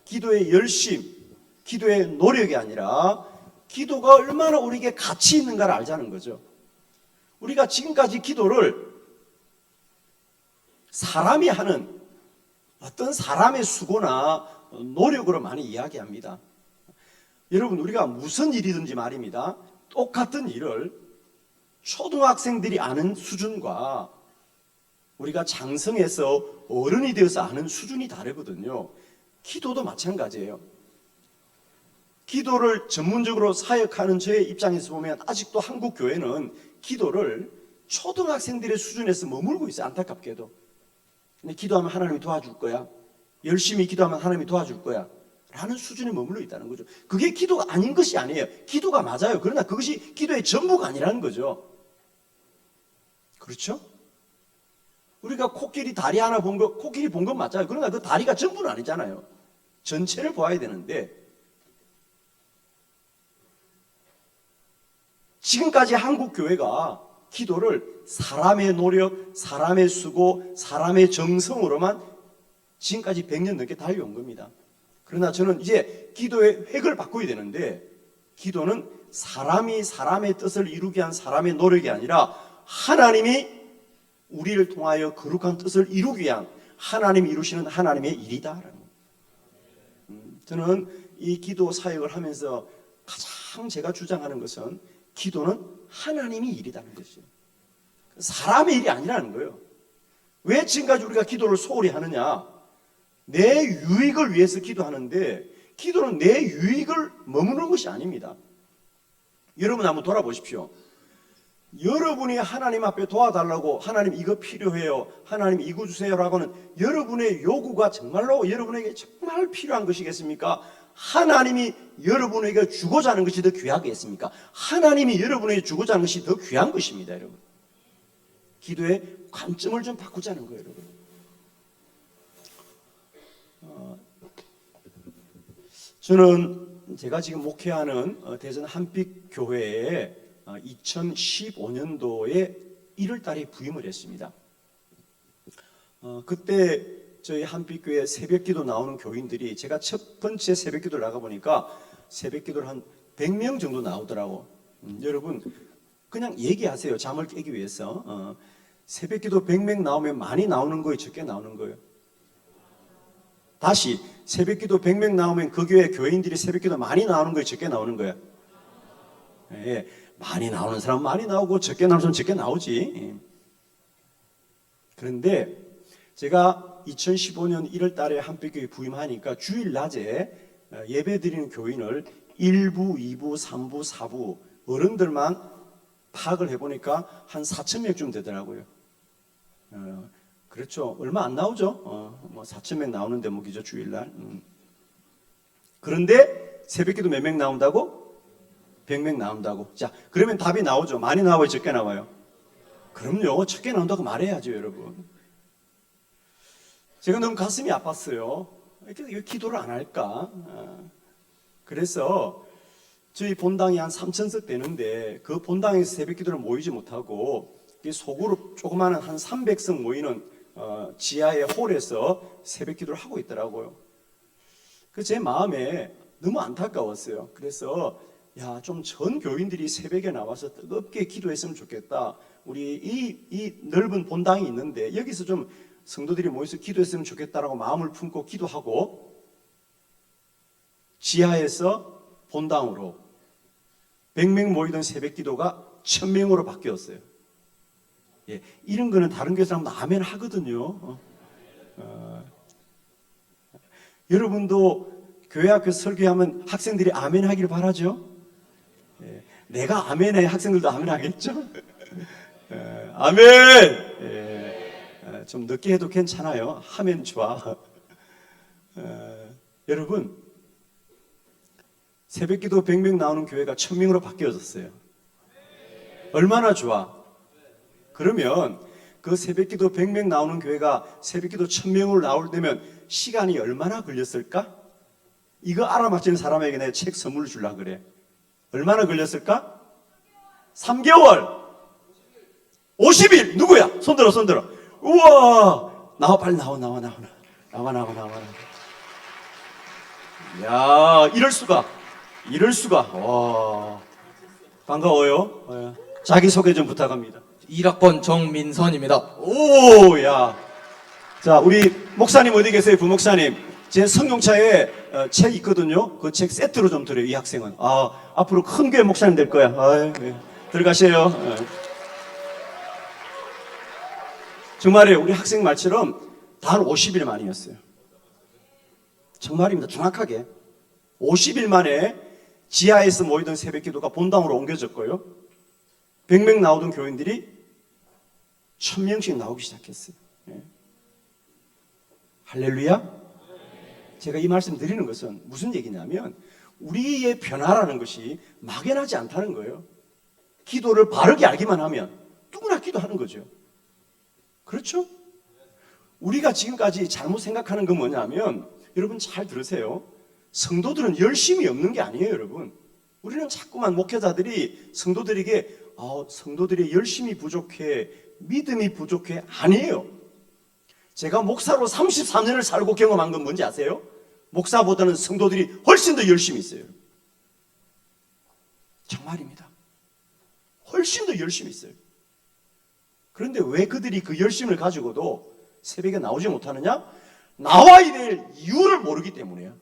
기도의 열심, 기도의 노력이 아니라 기도가 얼마나 우리에게 가치 있는가를 알자는 거죠. 우리가 지금까지 기도를 사람이 하는 어떤 사람의 수고나 노력으로 많이 이야기합니다. 여러분 우리가 무슨 일이든지 말입니다. 똑같은 일을 초등학생들이 아는 수준과 우리가 장성해서 어른이 되어서 아는 수준이 다르거든요. 기도도 마찬가지예요. 기도를 전문적으로 사역하는 저의 입장에서 보면 아직도 한국 교회는 기도를 초등학생들의 수준에서 머물고 있어요. 안타깝게도. 근데 기도하면 하나님이 도와줄 거야. 열심히 기도하면 하나님이 도와줄 거야. 라는 수준에 머물러 있다는 거죠. 그게 기도가 아닌 것이 아니에요. 기도가 맞아요. 그러나 그것이 기도의 전부가 아니라는 거죠. 그렇죠? 우리가 코끼리 다리 하나 본 거, 코끼리 본 건 맞아요. 그러나 그 다리가 전부는 아니잖아요. 전체를 보아야 되는데 지금까지 한국 교회가 기도를 사람의 노력, 사람의 수고, 사람의 정성으로만 지금까지 100년 넘게 달려온 겁니다. 그러나 저는 이제 기도의 획을 바꿔야 되는데 기도는 사람이 사람의 뜻을 이루기 위한 사람의 노력이 아니라 하나님이 우리를 통하여 거룩한 뜻을 이루기 위한 하나님이 이루시는 하나님의 일이다. 저는 이 기도 사역을 하면서 가장 제가 주장하는 것은 기도는 하나님이 일이라는 것이죠. 사람의 일이 아니라는 거예요. 왜 지금까지 우리가 기도를 소홀히 하느냐? 내 유익을 위해서 기도하는데 기도는 내 유익을 머무는 것이 아닙니다. 여러분 한번 돌아보십시오. 여러분이 하나님 앞에 도와달라고 하나님 이거 필요해요. 하나님 이거 주세요라고는 여러분의 요구가 정말로 여러분에게 정말 필요한 것이겠습니까? 하나님이 여러분에게 주고자 하는 것이 더 귀하겠습니까? 하나님이 여러분에게 주고자 하는 것이 더 귀한 것입니다, 여러분. 기도의 관점을 좀 바꾸자는 거예요, 여러분. 저는 제가 지금 목회하는 대전 한빛교회에 2015년도에 1월 달에 부임을 했습니다. 그때 저희 한빛교회 새벽기도 나오는 교인들이 제가 첫 번째 새벽기도를 나가보니까 새벽기도를 한 100명 정도 나오더라고. 여러분 그냥 얘기하세요. 잠을 깨기 위해서. 새벽기도 100명 나오면 많이 나오는 거예요? 적게 나오는 거예요? 다시 새벽기도 100명 나오면 그 교회 교인들이 새벽기도 많이 나오는 거예요? 적게 나오는 거예요? 예, 많이 나오는 사람은 많이 나오고 적게 나오는 사람은 적게 나오지. 그런데 제가 2015년 1월 달에 한빛교회 부임하니까 주일 낮에 예배 드리는 교인을 1부, 2부, 3부, 4부 어른들만 파악을 해보니까 한 4,000명쯤 되더라고요. 그렇죠. 얼마 안 나오죠. 뭐 4,000명 나오는데 뭐 그죠 주일날. 그런데 새벽기도 몇 명 나온다고? 100명 나온다고. 자, 그러면 답이 나오죠. 많이 나와요, 적게 나와요? 그럼요. 적게 나온다고 말해야죠, 여러분. 제가 너무 가슴이 아팠어요. 왜 기도를 안 할까? 그래서 저희 본당이 한 3,000석 되는데 그 본당에서 새벽기도를 모이지 못하고 소그룹 조그마한 한 300석 모이는 지하의 홀에서 새벽기도를 하고 있더라고요. 그 제 마음에 너무 안타까웠어요. 그래서 좀 전 교인들이 새벽에 나와서 뜨겁게 기도했으면 좋겠다. 우리 이 넓은 본당이 있는데 여기서 좀 성도들이 모여서 기도했으면 좋겠다라고 마음을 품고 기도하고 지하에서 본당으로 100명 모이던 새벽기도가 1000명으로 바뀌었어요. 예, 이런 거는 다른 교회 사람도 아멘 하거든요. 여러분도 교회 앞에 설교하면 학생들이 아멘 하기를 바라죠. 예, 내가 아멘해 학생들도 아멘 하겠죠. 예, 아멘. 예, 좀 늦게 해도 괜찮아요. 하면 좋아. 여러분, 새벽기도 100명 나오는 교회가 1000명으로 바뀌어졌어요. 얼마나 좋아. 그러면 그 새벽기도 100명 나오는 교회가 새벽기도 1000명으로 나올 때면 시간이 얼마나 걸렸을까? 이거 알아맞히는 사람에게 내가 책 선물을 주려고 그래. 얼마나 걸렸을까? 3개월. 50일. 누구야? 손들어. 우와. 나와 빨리 나와. 야, 이럴 수가. 와. 반가워요. 자기 소개 좀 부탁합니다. 1학번 정민선입니다. 오, 야. 자, 우리 목사님 어디 계세요? 부목사님. 제 성경차에 책 있거든요. 그 책 세트로 좀 드려요, 이 학생은. 앞으로 큰 교회 목사님 될 거야. 예. 들어가세요. 정말이에요. 우리 학생 말처럼 단 50일 만이었어요. 정말입니다. 정확하게. 50일 만에 지하에서 모이던 새벽기도가 본당으로 옮겨졌고요. 100명 나오던 교인들이 1000명씩 나오기 시작했어요. 예. 할렐루야. 제가 이 말씀 드리는 것은 무슨 얘기냐면 우리의 변화라는 것이 막연하지 않다는 거예요. 기도를 바르게 알기만 하면 누구나 기도하는 거죠. 그렇죠? 우리가 지금까지 잘못 생각하는 건 뭐냐면 여러분 잘 들으세요. 성도들은 열심이 없는 게 아니에요, 여러분. 우리는 자꾸만 목회자들이 성도들에게 성도들의 열심이 부족해, 믿음이 부족해. 아니에요. 제가 목사로 33년을 살고 경험한 건 뭔지 아세요? 목사보다는 성도들이 훨씬 더 열심히 있어요. 정말입니다. 훨씬 더 열심히 있어요. 그런데 왜 그들이 그 열심을 가지고도 새벽에 나오지 못하느냐? 나와야 될 이유를 모르기 때문이에요.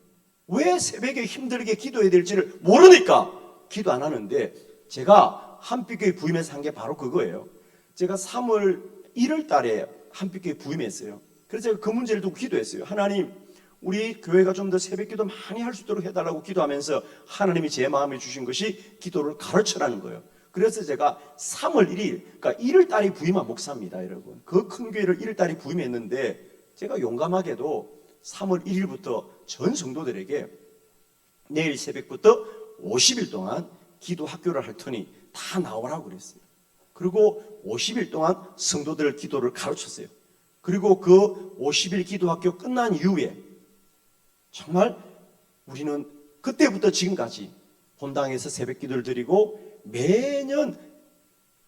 왜 새벽에 힘들게 기도해야 될지를 모르니까 기도 안 하는데, 제가 한빛교회 부임해서 한 게 바로 그거예요. 제가 3월 1월 달에 한빛교회 부임했어요. 그래서 제가 그 문제를 두고 기도했어요. 하나님, 우리 교회가 좀 더 새벽기도 많이 할 수 있도록 해달라고 기도하면서 하나님이 제 마음에 주신 것이 기도를 가르쳐라는 거예요. 그래서 제가 3월 1일, 그러니까 1월 달에 부임한 목사입니다, 여러분. 그 큰 교회를 1월 달에 부임했는데 제가 용감하게도 3월 1일부터 전 성도들에게 내일 새벽부터 50일 동안 기도 학교를 할 테니 다 나오라고 그랬어요. 그리고 50일 동안 성도들 기도를 가르쳤어요. 그리고 그 50일 기도 학교 끝난 이후에 정말 우리는 그때부터 지금까지 본당에서 새벽 기도를 드리고 매년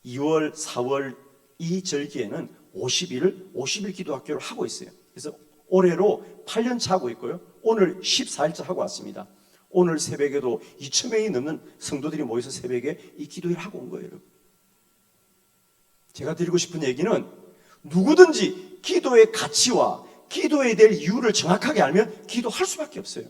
2월, 4월 이 절기에는 50일 기도 학교를 하고 있어요. 그래서 올해로 8년차 하고 있고요. 오늘 14일차 하고 왔습니다. 오늘 새벽에도 2,000명이 넘는 성도들이 모여서 새벽에 이 기도를 하고 온 거예요, 여러분. 제가 드리고 싶은 얘기는 누구든지 기도의 가치와 기도해야 될 이유를 정확하게 알면 기도할 수밖에 없어요.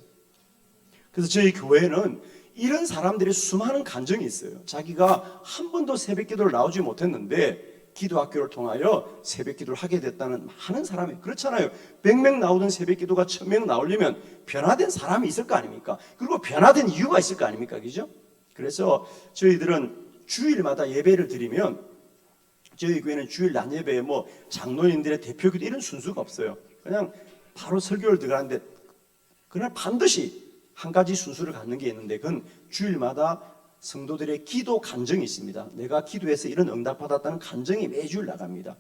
그래서 저희 교회는 이런 사람들의 수많은 간증이 있어요. 자기가 한 번도 새벽 기도를 나오지 못했는데 기도 학교를 통하여 새벽 기도를 하게 됐다는 많은 사람이, 그렇잖아요. 100명 나오던 새벽 기도가 1000명 나오려면 변화된 사람이 있을 거 아닙니까? 그리고 변화된 이유가 있을 거 아닙니까? 그죠? 그래서 저희들은 주일마다 예배를 드리면, 저희 교회는 주일 낮 예배에 뭐 장로님들의 대표기도 이런 순수가 없어요. 그냥 바로 설교를 들어가는데 그날 반드시 한 가지 순수를 갖는 게 있는데, 그건 주일마다 성도들의 기도 간증이 있습니다. 내가 기도해서 이런 응답받았다는 간증이 매주일 나갑니다.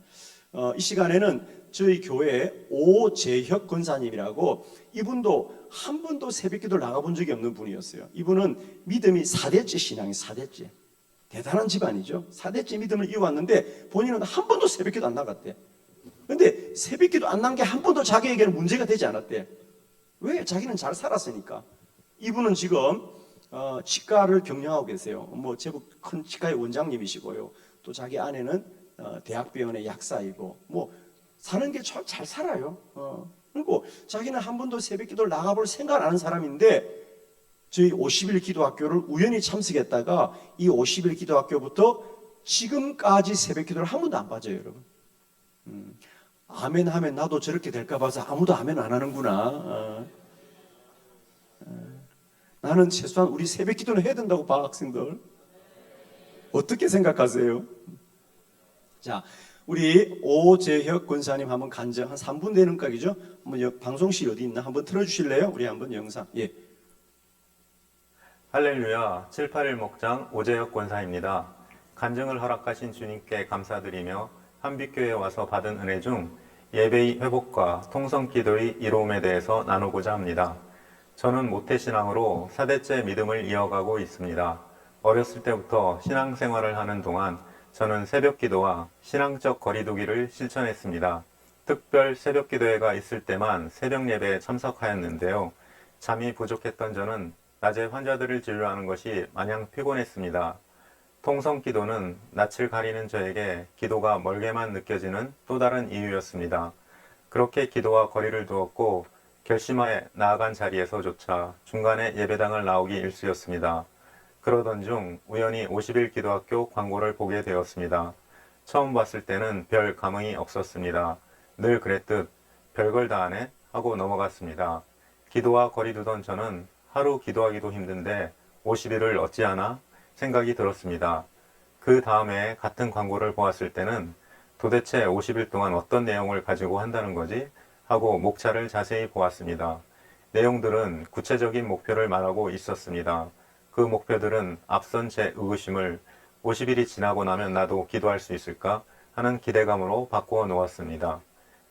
이 시간에는 저희 교회에 오재혁 권사님이라고, 이분도 한 번도 새벽 기도를 나가본 적이 없는 분이었어요. 이분은 믿음이 4대째 신앙이 4대째. 대단한 집안이죠. 4대째 믿음을 이어왔는데 본인은 한 번도 새벽 기도 안 나갔대. 근데 새벽 기도 안 난 게 한 번도 자기에게는 문제가 되지 않았대. 왜? 자기는 잘 살았으니까. 이분은 지금 치과를 경영하고 계세요. 뭐 제법 큰 치과의 원장님이시고요. 또 자기 아내는 대학병원의 약사이고, 뭐 사는 게 잘 살아요. 그리고 자기는 한 번도 새벽 기도를 나가볼 생각 안 하는 사람인데, 저희 50일 기도학교를 우연히 참석했다가 이 50일 기도학교부터 지금까지 새벽 기도를 한 번도 안 빠져요, 여러분. 아멘 하면 나도 저렇게 될까 봐서 아무도 아멘 안 하는구나. 나는 최소한 우리 새벽 기도는 해야 된다고 봐, 학생들. 어떻게 생각하세요? 자, 우리 오재혁 권사님 한번 간증 한 3분 되는 각이죠? 한번 방송실 어디 있나 한번 틀어주실래요? 우리 한번 영상. 예. 할렐루야, 781 목장 오재혁 권사입니다. 간증을 허락하신 주님께 감사드리며 한빛교회에 와서 받은 은혜 중 예배의 회복과 통성기도의 이로움에 대해서 나누고자 합니다. 저는 모태신앙으로 4대째 믿음을 이어가고 있습니다. 어렸을 때부터 신앙생활을 하는 동안 저는 새벽기도와 신앙적 거리두기를 실천했습니다. 특별 새벽기도회가 있을 때만 새벽 예배에 참석하였는데요. 잠이 부족했던 저는 낮에 환자들을 진료하는 것이 마냥 피곤했습니다. 통성기도는 낯을 가리는 저에게 기도가 멀게만 느껴지는 또 다른 이유였습니다. 그렇게 기도와 거리를 두었고 결심하에 나아간 자리에서조차 중간에 예배당을 나오기 일쑤였습니다. 그러던 중 우연히 50일 기도학교 광고를 보게 되었습니다. 처음 봤을 때는 별 감흥이 없었습니다. 늘 그랬듯 별걸 다 하네 하고 넘어갔습니다. 기도와 거리 두던 저는 하루 기도하기도 힘든데 50일을 어찌하나 생각이 들었습니다. 그 다음에 같은 광고를 보았을 때는 도대체 50일 동안 어떤 내용을 가지고 한다는 거지? 하고 목차를 자세히 보았습니다. 내용들은 구체적인 목표를 말하고 있었습니다. 그 목표들은 앞선 제 의구심을 50일이 지나고 나면 나도 기도할 수 있을까 하는 기대감으로 바꾸어 놓았습니다.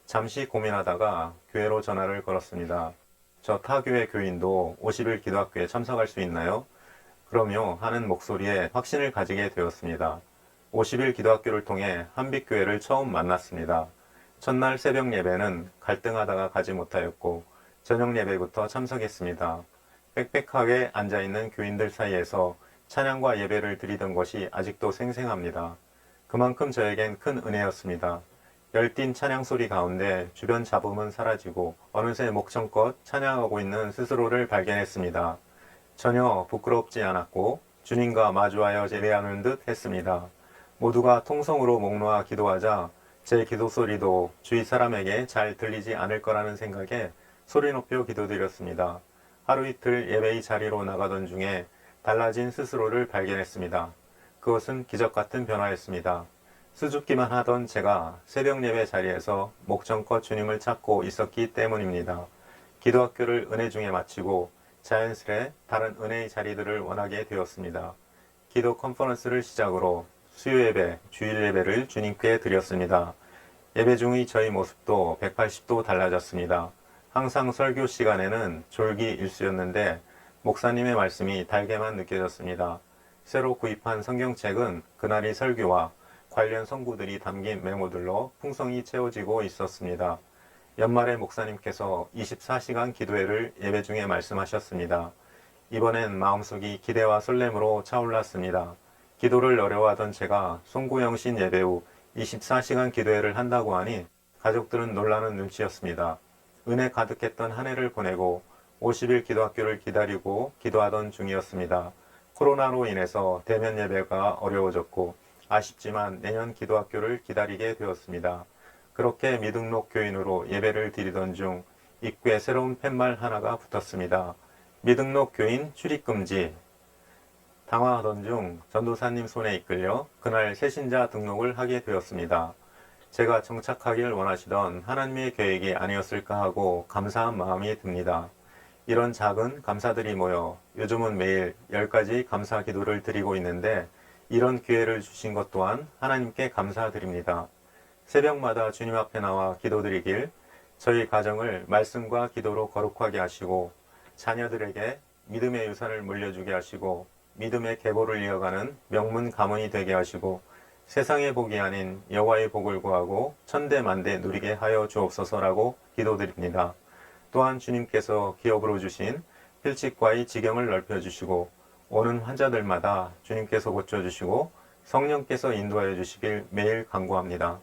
잠시 고민하다가 교회로 전화를 걸었습니다. 저 타교회 교인도 50일 기도학교에 참석할 수 있나요? 그럼요 하는 목소리에 확신을 가지게 되었습니다. 50일 기도학교를 통해 한빛교회를 처음 만났습니다. 첫날 새벽 예배는 갈등하다가 가지 못하였고 저녁 예배부터 참석했습니다. 빽빽하게 앉아있는 교인들 사이에서 찬양과 예배를 드리던 것이 아직도 생생합니다. 그만큼 저에겐 큰 은혜였습니다. 열띤 찬양 소리 가운데 주변 잡음은 사라지고 어느새 목청껏 찬양하고 있는 스스로를 발견했습니다. 전혀 부끄럽지 않았고 주님과 마주하여 예배하는 듯 했습니다. 모두가 통성으로 목 놓아 기도하자 제 기도 소리도 주위 사람에게 잘 들리지 않을 거라는 생각에 소리 높여 기도드렸습니다. 하루 이틀 예배의 자리로 나가던 중에 달라진 스스로를 발견했습니다. 그것은 기적 같은 변화였습니다. 수줍기만 하던 제가 새벽 예배 자리에서 목청껏 주님을 찾고 있었기 때문입니다. 기도학교를 은혜 중에 마치고 자연스레 다른 은혜의 자리들을 원하게 되었습니다. 기도 컨퍼런스를 시작으로 수요 예배, 주일 예배를 주님께 드렸습니다. 예배 중의 저희 모습도 180도 달라졌습니다. 항상 설교 시간에는 졸기 일쑤였는데 목사님의 말씀이 달게만 느껴졌습니다. 새로 구입한 성경책은 그날의 설교와 관련 성구들이 담긴 메모들로 풍성히 채워지고 있었습니다. 연말에 목사님께서 24시간 기도회를 예배 중에 말씀하셨습니다. 이번엔 마음속이 기대와 설렘으로 차올랐습니다. 기도를 어려워하던 제가 송구영신 예배 후 24시간 기도회를 한다고 하니 가족들은 놀라는 눈치였습니다. 은혜 가득했던 한 해를 보내고 50일 기도학교를 기다리고 기도하던 중이었습니다. 코로나로 인해서 대면 예배가 어려워졌고 아쉽지만 내년 기도학교를 기다리게 되었습니다. 그렇게 미등록 교인으로 예배를 드리던 중 입구에 새로운 팻말 하나가 붙었습니다. 미등록 교인 출입금지. 당황하던 중 전도사님 손에 이끌려 그날 새신자 등록을 하게 되었습니다. 제가 정착하길 원하시던 하나님의 계획이 아니었을까 하고 감사한 마음이 듭니다. 이런 작은 감사들이 모여 요즘은 매일 10가지 감사 기도를 드리고 있는데 이런 기회를 주신 것 또한 하나님께 감사드립니다. 새벽마다 주님 앞에 나와 기도드리길 저희 가정을 말씀과 기도로 거룩하게 하시고 자녀들에게 믿음의 유산을 물려주게 하시고 믿음의 계보를 이어가는 명문 가문이 되게 하시고 세상의 복이 아닌 여호와의 복을 구하고 천대만대 누리게 하여 주옵소서라고 기도드립니다. 또한 주님께서 기업으로 주신 필직과의 지경을 넓혀주시고 오는 환자들마다 주님께서 고쳐주시고 성령께서 인도하여 주시길 매일 간구합니다.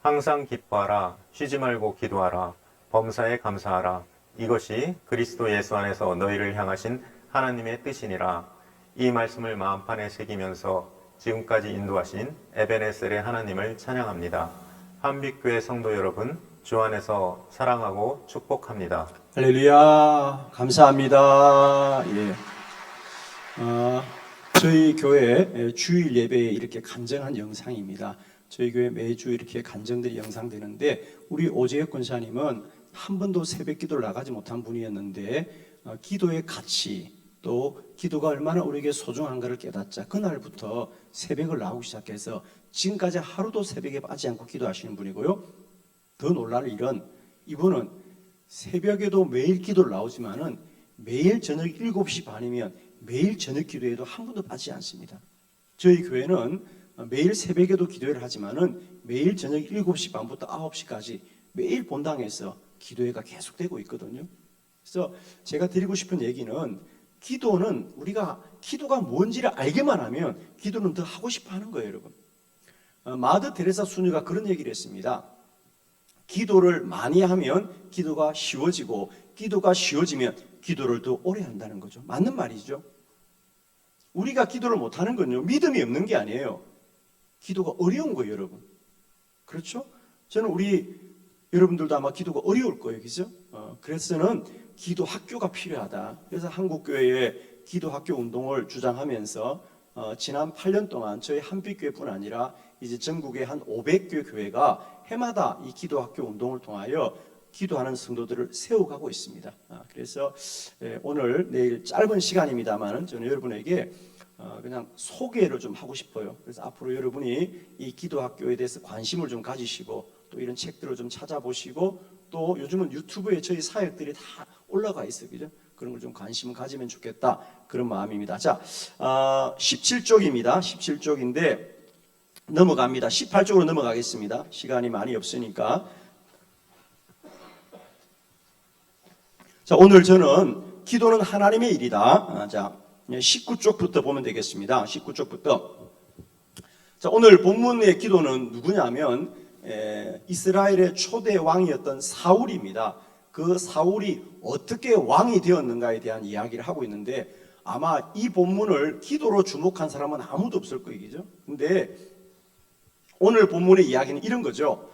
항상 기뻐하라, 쉬지 말고 기도하라, 범사에 감사하라. 이것이 그리스도 예수 안에서 너희를 향하신 하나님의 뜻이니라. 이 말씀을 마음판에 새기면서 지금까지 인도하신 에베네셀의 하나님을 찬양합니다. 한빛교회 성도 여러분, 주 안에서 사랑하고 축복합니다. 할렐루야. 감사합니다. 예. 저희 교회 주일 예배에 이렇게 간증한 영상입니다. 저희 교회 매주 이렇게 간증들이 영상되는데 우리 오재혁 권사님은 한 번도 새벽 기도를 나가지 못한 분이었는데 기도의 가치 또 기도가 얼마나 우리에게 소중한가를 깨닫자 그날부터 새벽을 나오기 시작해서 지금까지 하루도 새벽에 빠지지 않고 기도하시는 분이고요. 더 놀랄 일은 이분은 새벽에도 매일 기도를 나오지만은 매일 저녁 7시 반이면 매일 저녁 기도에도 한 번도 빠지지 않습니다. 저희 교회는 매일 새벽에도 기도회를 하지만은 매일 저녁 7시 반부터 9시까지 매일 본당에서 기도회가 계속되고 있거든요. 그래서 제가 드리고 싶은 얘기는 기도는 우리가 기도가 뭔지를 알게만 하면 기도는 더 하고 싶어 하는 거예요, 여러분. 마더 테레사 수녀가 그런 얘기를 했습니다. 기도를 많이 하면 기도가 쉬워지고 기도가 쉬워지면 기도를 더 오래 한다는 거죠. 맞는 말이죠. 우리가 기도를 못하는 건요, 믿음이 없는 게 아니에요. 기도가 어려운 거예요, 여러분. 그렇죠? 저는 우리 여러분들도 아마 기도가 어려울 거예요, 그죠? 그래서는 기도 학교가 필요하다. 그래서 한국교회의 기도 학교 운동을 주장하면서 지난 8년 동안 저희 한빛교회뿐 아니라 이제 전국의 한 500개 교회가 해마다 이 기도 학교 운동을 통하여 기도하는 성도들을 세워가고 있습니다. 그래서 오늘 내일 짧은 시간입니다만 저는 여러분에게 그냥 소개를 좀 하고 싶어요. 그래서 앞으로 여러분이 이 기도학교에 대해서 관심을 좀 가지시고 또 이런 책들을 좀 찾아보시고 또 요즘은 유튜브에 저희 사역들이 다 올라가 있어요. 그죠? 그런 걸 좀 관심을 가지면 좋겠다. 그런 마음입니다. 자, 17쪽입니다. 17쪽인데 넘어갑니다. 18쪽으로 넘어가겠습니다. 시간이 많이 없으니까. 자, 오늘 저는 기도는 하나님의 일이다. 자, 19쪽부터 보면 되겠습니다. 19쪽부터. 자, 오늘 본문의 기도는 누구냐면 이스라엘의 초대 왕이었던 사울입니다. 그 사울이 어떻게 왕이 되었는가에 대한 이야기를 하고 있는데 아마 이 본문을 기도로 주목한 사람은 아무도 없을 거예요. 그죠? 근데 오늘 본문의 이야기는 이런 거죠.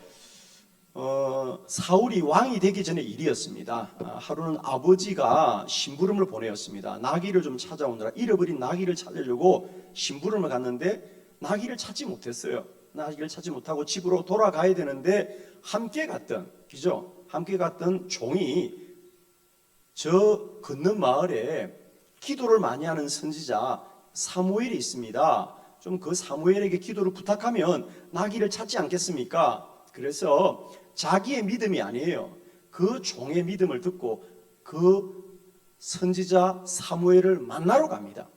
사울이 왕이 되기 전에 일이었습니다. 하루는 아버지가 심부름을 보내었습니다. 나귀를 좀 찾아오느라 잃어버린 나귀를 찾으려고 심부름을 갔는데 나귀를 찾지 못했어요. 나귀를 찾지 못하고 집으로 돌아가야 되는데 함께 갔던 종이 저 걷는 마을에 기도를 많이 하는 선지자 사무엘이 있습니다. 좀 그 사무엘에게 기도를 부탁하면 나귀를 찾지 않겠습니까? 그래서 자기의 믿음이 아니에요. 그 종의 믿음을 듣고 그 선지자 사무엘을 만나러 갑니다.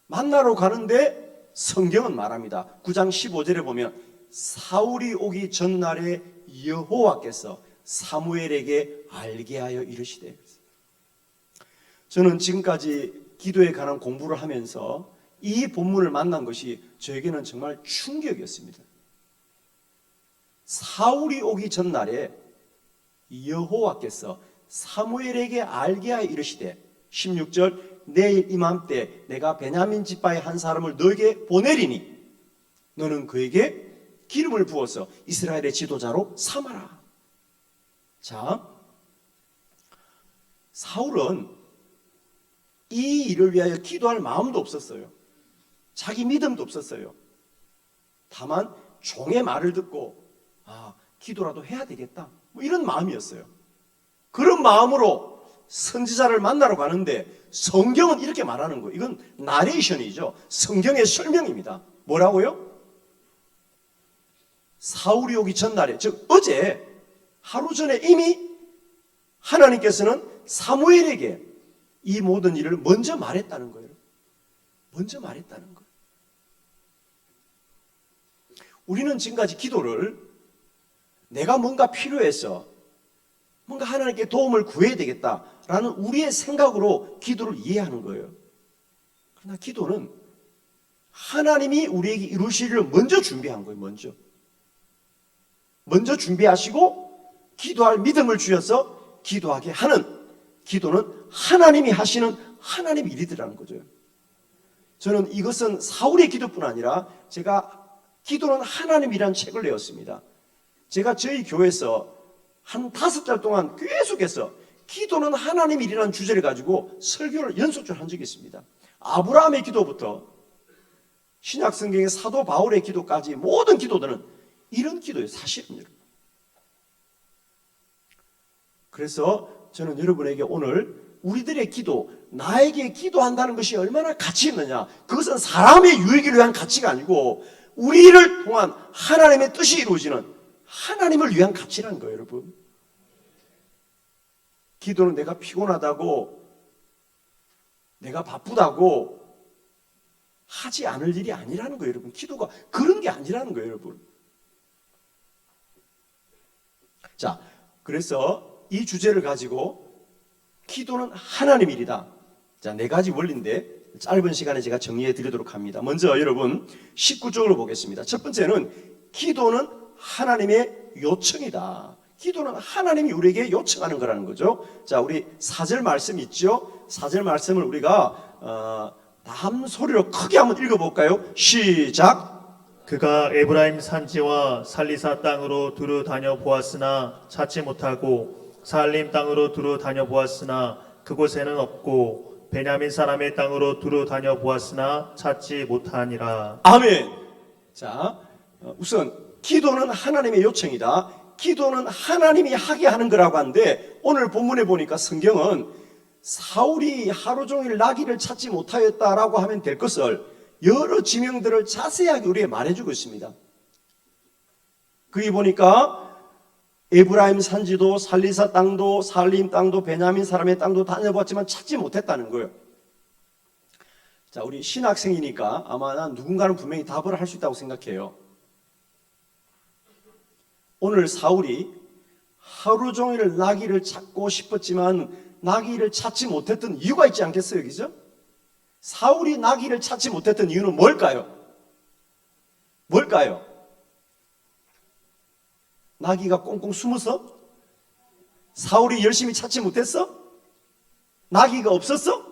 만나러 가는데 성경은 말합니다. 9장 15절에 보면 사울이 오기 전날에 여호와께서 사무엘에게 알게 하여 이르시되. 저는 지금까지 기도에 관한 공부를 하면서 이 본문을 만난 것이 저에게는 정말 충격이었습니다. 사울이 오기 전날에 여호와께서 사무엘에게 알게 하여 이르시되 16절 내일 이맘때 내가 베냐민 지파의 한 사람을 너에게 보내리니 너는 그에게 기름을 부어서 이스라엘의 지도자로 삼아라. 자, 사울은 이 일을 위하여 기도할 마음도 없었어요. 자기 믿음도 없었어요. 다만 종의 말을 듣고 기도라도 해야 되겠다. 뭐 이런 마음이었어요. 그런 마음으로 선지자를 만나러 가는데 성경은 이렇게 말하는 거예요. 이건 나레이션이죠. 성경의 설명입니다. 뭐라고요? 사울이 오기 전날에, 즉 어제 하루 전에 이미 하나님께서는 사무엘에게 이 모든 일을 먼저 말했다는 거예요. 먼저 말했다는 거예요. 우리는 지금까지 기도를 내가 뭔가 필요해서 뭔가 하나님께 도움을 구해야 되겠다라는 우리의 생각으로 기도를 이해하는 거예요. 그러나 기도는 하나님이 우리에게 이루실 일을 먼저 준비한 거예요. 먼저 준비하시고 기도할 믿음을 주셔서 기도하게 하는, 기도는 하나님이 하시는 하나님 일이더라는 거죠. 저는 이것은 사울의 기도뿐 아니라 제가 기도는 하나님이라는 책을 내었습니다. 제가 저희 교회에서 한 5달 동안 계속해서 기도는 하나님 일이라는 주제를 가지고 설교를 연속적으로 한 적이 있습니다. 아브라함의 기도부터 신약 성경의 사도 바울의 기도까지 모든 기도들은 이런 기도예요, 사실은 여러분. 그래서 저는 여러분에게 오늘 우리들의 기도, 나에게 기도한다는 것이 얼마나 가치 있느냐, 그것은 사람의 유익을 위한 가치가 아니고 우리를 통한 하나님의 뜻이 이루어지는 하나님을 위한 가치라는 거예요, 여러분. 기도는 내가 피곤하다고, 내가 바쁘다고 하지 않을 일이 아니라는 거예요, 여러분. 기도가 그런 게 아니라는 거예요, 여러분. 자, 그래서 이 주제를 가지고 기도는 하나님 일이다. 자, 4가지 원리인데 짧은 시간에 제가 정리해 드리도록 합니다. 먼저 여러분 19쪽으로 보겠습니다. 첫 번째는 기도는 하나님의 요청이다. 기도는 하나님이 우리에게 요청하는 거라는 거죠. 자, 우리 4절 말씀 있죠? 4절 말씀을 우리가 다음 소리로 크게 한번 읽어볼까요? 시작. 그가 에브라임 산지와 살리사 땅으로 두루 다녀 보았으나 찾지 못하고 살림 땅으로 두루 다녀 보았으나 그곳에는 없고 베냐민 사람의 땅으로 두루 다녀 보았으나 찾지 못하니라. 아멘. 자, 우선 기도는 하나님의 요청이다. 기도는 하나님이 하게 하는 거라고 하는데 오늘 본문에 보니까 성경은 사울이 하루 종일 나귀를 찾지 못하였다라고 하면 될 것을 여러 지명들을 자세하게 우리에게 말해주고 있습니다. 거기 보니까 에브라임 산지도 살리사 땅도 살림 땅도 베냐민 사람의 땅도 다녀봤지만 찾지 못했다는 거예요. 자, 우리 신학생이니까 아마 난 누군가는 분명히 답을 할 수 있다고 생각해요. 오늘 사울이 하루 종일 나귀를 찾고 싶었지만 나귀를 찾지 못했던 이유가 있지 않겠어요? 그죠? 사울이 나귀를 찾지 못했던 이유는 뭘까요? 뭘까요? 나귀가 꽁꽁 숨어서? 사울이 열심히 찾지 못했어? 나귀가 없었어?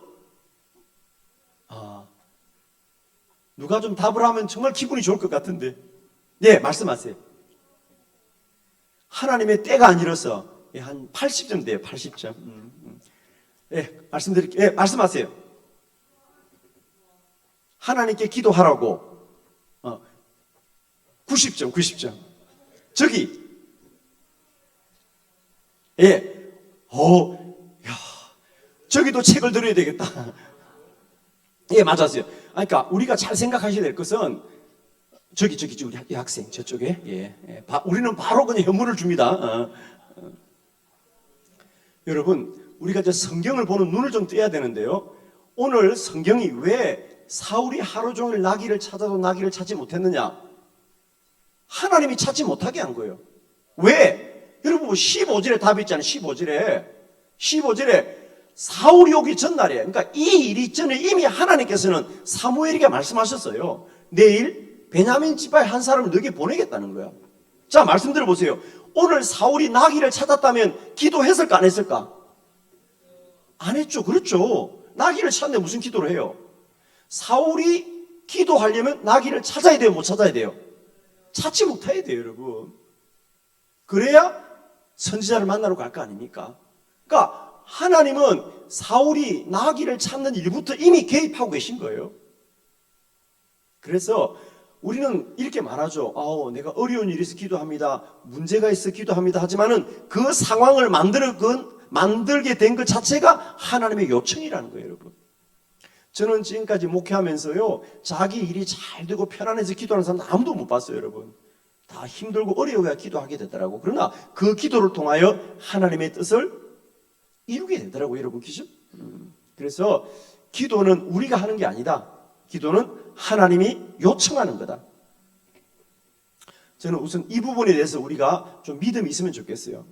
누가 좀 답을 하면 정말 기분이 좋을 것 같은데. 네, 말씀하세요. 하나님의 때가 아니라서 한 80점 돼요. 80점. 예, 말씀드릴게요. 예, 말씀하세요. 하나님께 기도하라고 90점, 90점. 저기 예, 야, 저기도 책을 들어야 되겠다. 예, 맞았어요. 그러니까 우리가 잘 생각하셔야 될 것은 저기 우리 이 학생 저쪽에 우리는 바로 그냥 현물을 줍니다. 여러분, 우리가 이제 성경을 보는 눈을 좀 떼야 되는데요. 오늘 성경이 왜 사울이 하루 종일 나귀를 찾아도 나귀를 찾지 못했느냐? 하나님이 찾지 못하게 한 거예요. 왜? 여러분 15절에 답이 있잖아요. 15절에 사울이 오기 전날에, 그러니까 이 일이 전에 이미 하나님께서는 사무엘에게 말씀하셨어요. 내일 베냐민 지파의 한 사람을 너에게 보내겠다는 거야. 자, 말씀 들어보세요. 오늘 사울이 나귀를 찾았다면 기도했을까 안 했을까? 안 했죠. 그렇죠. 나귀를 찾는데 무슨 기도를 해요? 사울이 기도하려면 나귀를 찾아야 돼요, 못 찾아야 돼요? 찾지 못해야 돼요, 여러분. 그래야 선지자를 만나러 갈 거 아닙니까? 그러니까 하나님은 사울이 나귀를 찾는 일부터 이미 개입하고 계신 거예요. 그래서 우리는 이렇게 말하죠. 내가 어려운 일이 있어 기도합니다. 문제가 있어 기도합니다. 하지만은 그 상황을 만들게 된 것 자체가 하나님의 요청이라는 거예요, 여러분. 저는 지금까지 목회하면서요, 자기 일이 잘 되고 편안해서 기도하는 사람 아무도 못 봤어요, 여러분. 다 힘들고 어려워야 기도하게 되더라고. 그러나 그 기도를 통하여 하나님의 뜻을 이루게 되더라고요, 여러분. 그죠? 그래서 기도는 우리가 하는 게 아니다. 기도는 하나님이 요청하는 거다. 저는 우선 이 부분에 대해서 우리가 좀 믿음이 있으면 좋겠어요.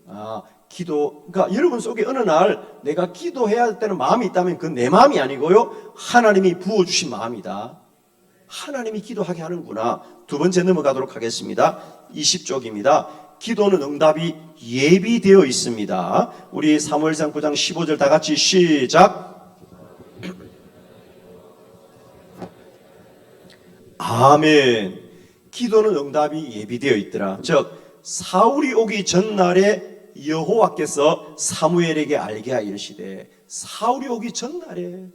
그러니까 여러분 속에 어느 날 내가 기도해야 되는 마음이 있다면 그건 내 마음이 아니고요, 하나님이 부어주신 마음이다. 하나님이 기도하게 하는구나. 두 번째 넘어가도록 하겠습니다. 20쪽입니다. 기도는 응답이 예비되어 있습니다. 우리 사무엘상 9장 15절 다 같이 시작. 아멘. 기도는 응답이 예비되어 있더라. 즉 사울이 오기 전날에 여호와께서 사무엘에게 알게 하여 이르시되, 사울이 오기 전날에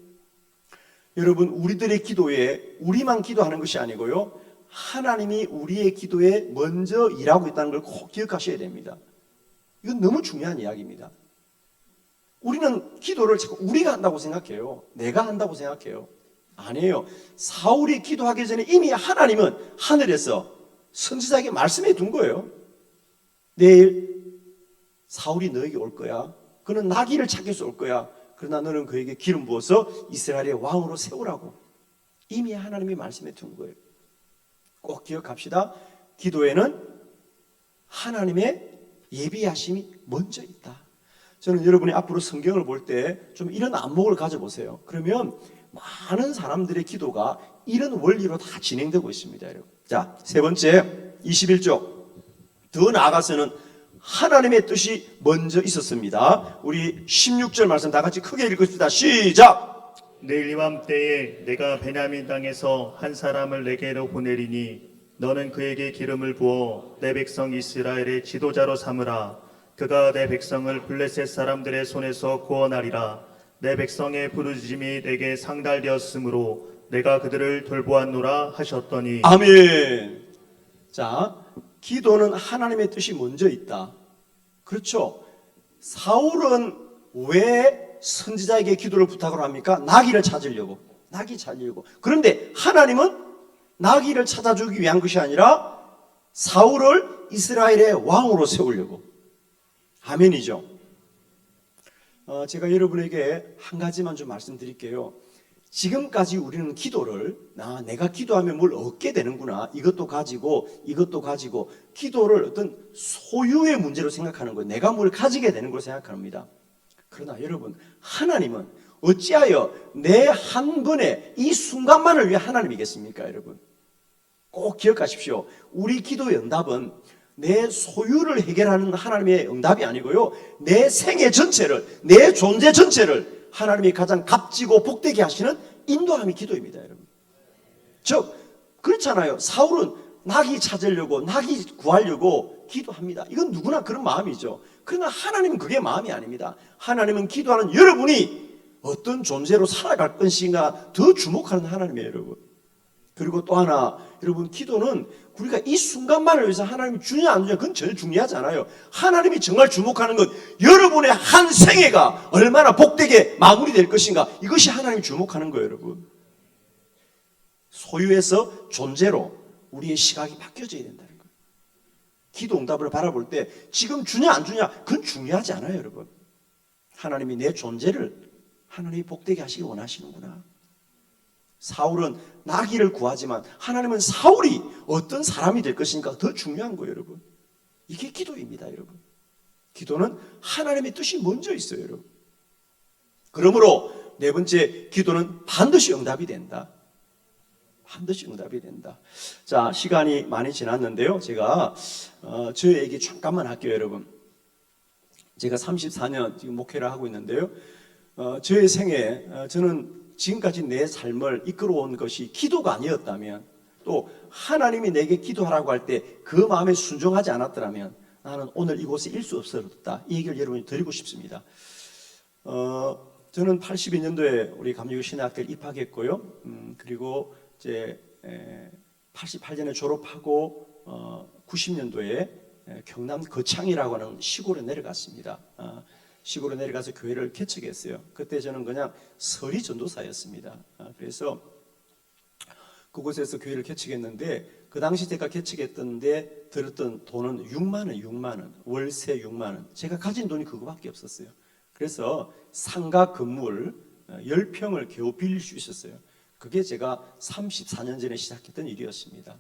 여러분, 우리들의 기도에 우리만 기도하는 것이 아니고요, 하나님이 우리의 기도에 먼저 일하고 있다는 걸 꼭 기억하셔야 됩니다. 이건 너무 중요한 이야기입니다. 우리는 기도를 자꾸 우리가 한다고 생각해요. 내가 한다고 생각해요. 아니에요. 사울이 기도하기 전에 이미 하나님은 하늘에서 선지자에게 말씀해 둔 거예요. 내일 사울이 너에게 올 거야. 그는 나귀를 찾기 위해서 올 거야. 그러나 너는 그에게 기름 부어서 이스라엘의 왕으로 세우라고 이미 하나님이 말씀해 둔 거예요. 꼭 기억합시다. 기도에는 하나님의 예비하심이 먼저 있다. 저는 여러분이 앞으로 성경을 볼 때 좀 이런 안목을 가져보세요. 그러면 많은 사람들의 기도가 이런 원리로 다 진행되고 있습니다, 여러분. 자, 세 번째 21쪽. 더 나아가서는 하나님의 뜻이 먼저 있었습니다. 우리 16절 말씀 다 같이 크게 읽읍시다. 시작. 내일 이맘때에 내가 베냐민 땅에서 한 사람을 내게로 보내리니 너는 그에게 기름을 부어 내 백성 이스라엘의 지도자로 삼으라. 그가 내 백성을 블레셋 사람들의 손에서 구원하리라. 내 백성의 부르짖음이 내게 상달되었으므로 내가 그들을 돌보았노라 하셨더니. 아멘. 자, 기도는 하나님의 뜻이 먼저 있다. 그렇죠. 사울은 왜 선지자에게 기도를 부탁을 합니까? 나귀를 찾으려고. 나귀 찾으려고. 그런데 하나님은 나귀를 찾아주기 위한 것이 아니라 사울을 이스라엘의 왕으로 세우려고. 아멘이죠. 제가 여러분에게 한 가지만 좀 말씀드릴게요. 지금까지 우리는 기도를 내가 기도하면 뭘 얻게 되는구나, 이것도 가지고 기도를 어떤 소유의 문제로 생각하는 거예요. 내가 뭘 가지게 되는 걸 생각합니다. 그러나 여러분, 하나님은 어찌하여 내 한 번의 이 순간만을 위해 하나님이겠습니까? 여러분 꼭 기억하십시오. 우리 기도의 응답은 내 소유를 해결하는 하나님의 응답이 아니고요, 내 생애 전체를, 내 존재 전체를 하나님이 가장 값지고 복되게 하시는 인도함이 기도입니다, 여러분. 즉 그렇잖아요. 사울은 나귀 찾으려고, 나귀 구하려고 기도합니다. 이건 누구나 그런 마음이죠. 그러나 하나님은 그게 마음이 아닙니다. 하나님은 기도하는 여러분이 어떤 존재로 살아갈 것인가 더 주목하는 하나님이에요, 여러분. 그리고 또 하나, 여러분, 기도는 우리가 이 순간만을 위해서 하나님이 주냐 안 주냐 그건 전혀 중요하지 않아요. 하나님이 정말 주목하는 건 여러분의 한 생애가 얼마나 복되게 마무리될 것인가, 이것이 하나님이 주목하는 거예요, 여러분. 소유에서 존재로 우리의 시각이 바뀌어져야 된다는 거예요. 기도 응답을 바라볼 때 지금 주냐 안 주냐 그건 중요하지 않아요, 여러분. 하나님이 내 존재를 하나님이 복되게 하시기 원하시는구나. 사울은 나귀를 구하지만 하나님은 사울이 어떤 사람이 될 것인가 더 중요한 거예요, 여러분. 이게 기도입니다, 여러분. 기도는 하나님의 뜻이 먼저 있어요, 여러분. 그러므로 네 번째, 기도는 반드시 응답이 된다. 반드시 응답이 된다. 자, 시간이 많이 지났는데요. 제가 저 얘기 잠깐만 할게요, 여러분. 제가 34년 지금 목회를 하고 있는데요. 저의 생에 저는 지금까지 내 삶을 이끌어온 것이 기도가 아니었다면, 또 하나님이 내게 기도하라고 할 때 그 마음에 순종하지 않았더라면 나는 오늘 이곳에 일 수 없었다. 이 얘기를 여러분이 드리고 싶습니다. 저는 82년도에 우리 감리교 신학교를 입학했고요. 그리고 이제 88년에 졸업하고 90년도에 경남 거창이라고 하는 시골에 내려갔습니다. 시골에 내려가서 교회를 개척했어요. 그때 저는 그냥 서리 전도사였습니다. 그래서 그곳에서 교회를 개척했는데, 그 당시 제가 개척했던데 들었던 돈은 6만 원, 월세 6만 원. 제가 가진 돈이 그거밖에 없었어요. 그래서 상가 건물 10평을 겨우 빌릴 수 있었어요. 그게 제가 34년 전에 시작했던 일이었습니다.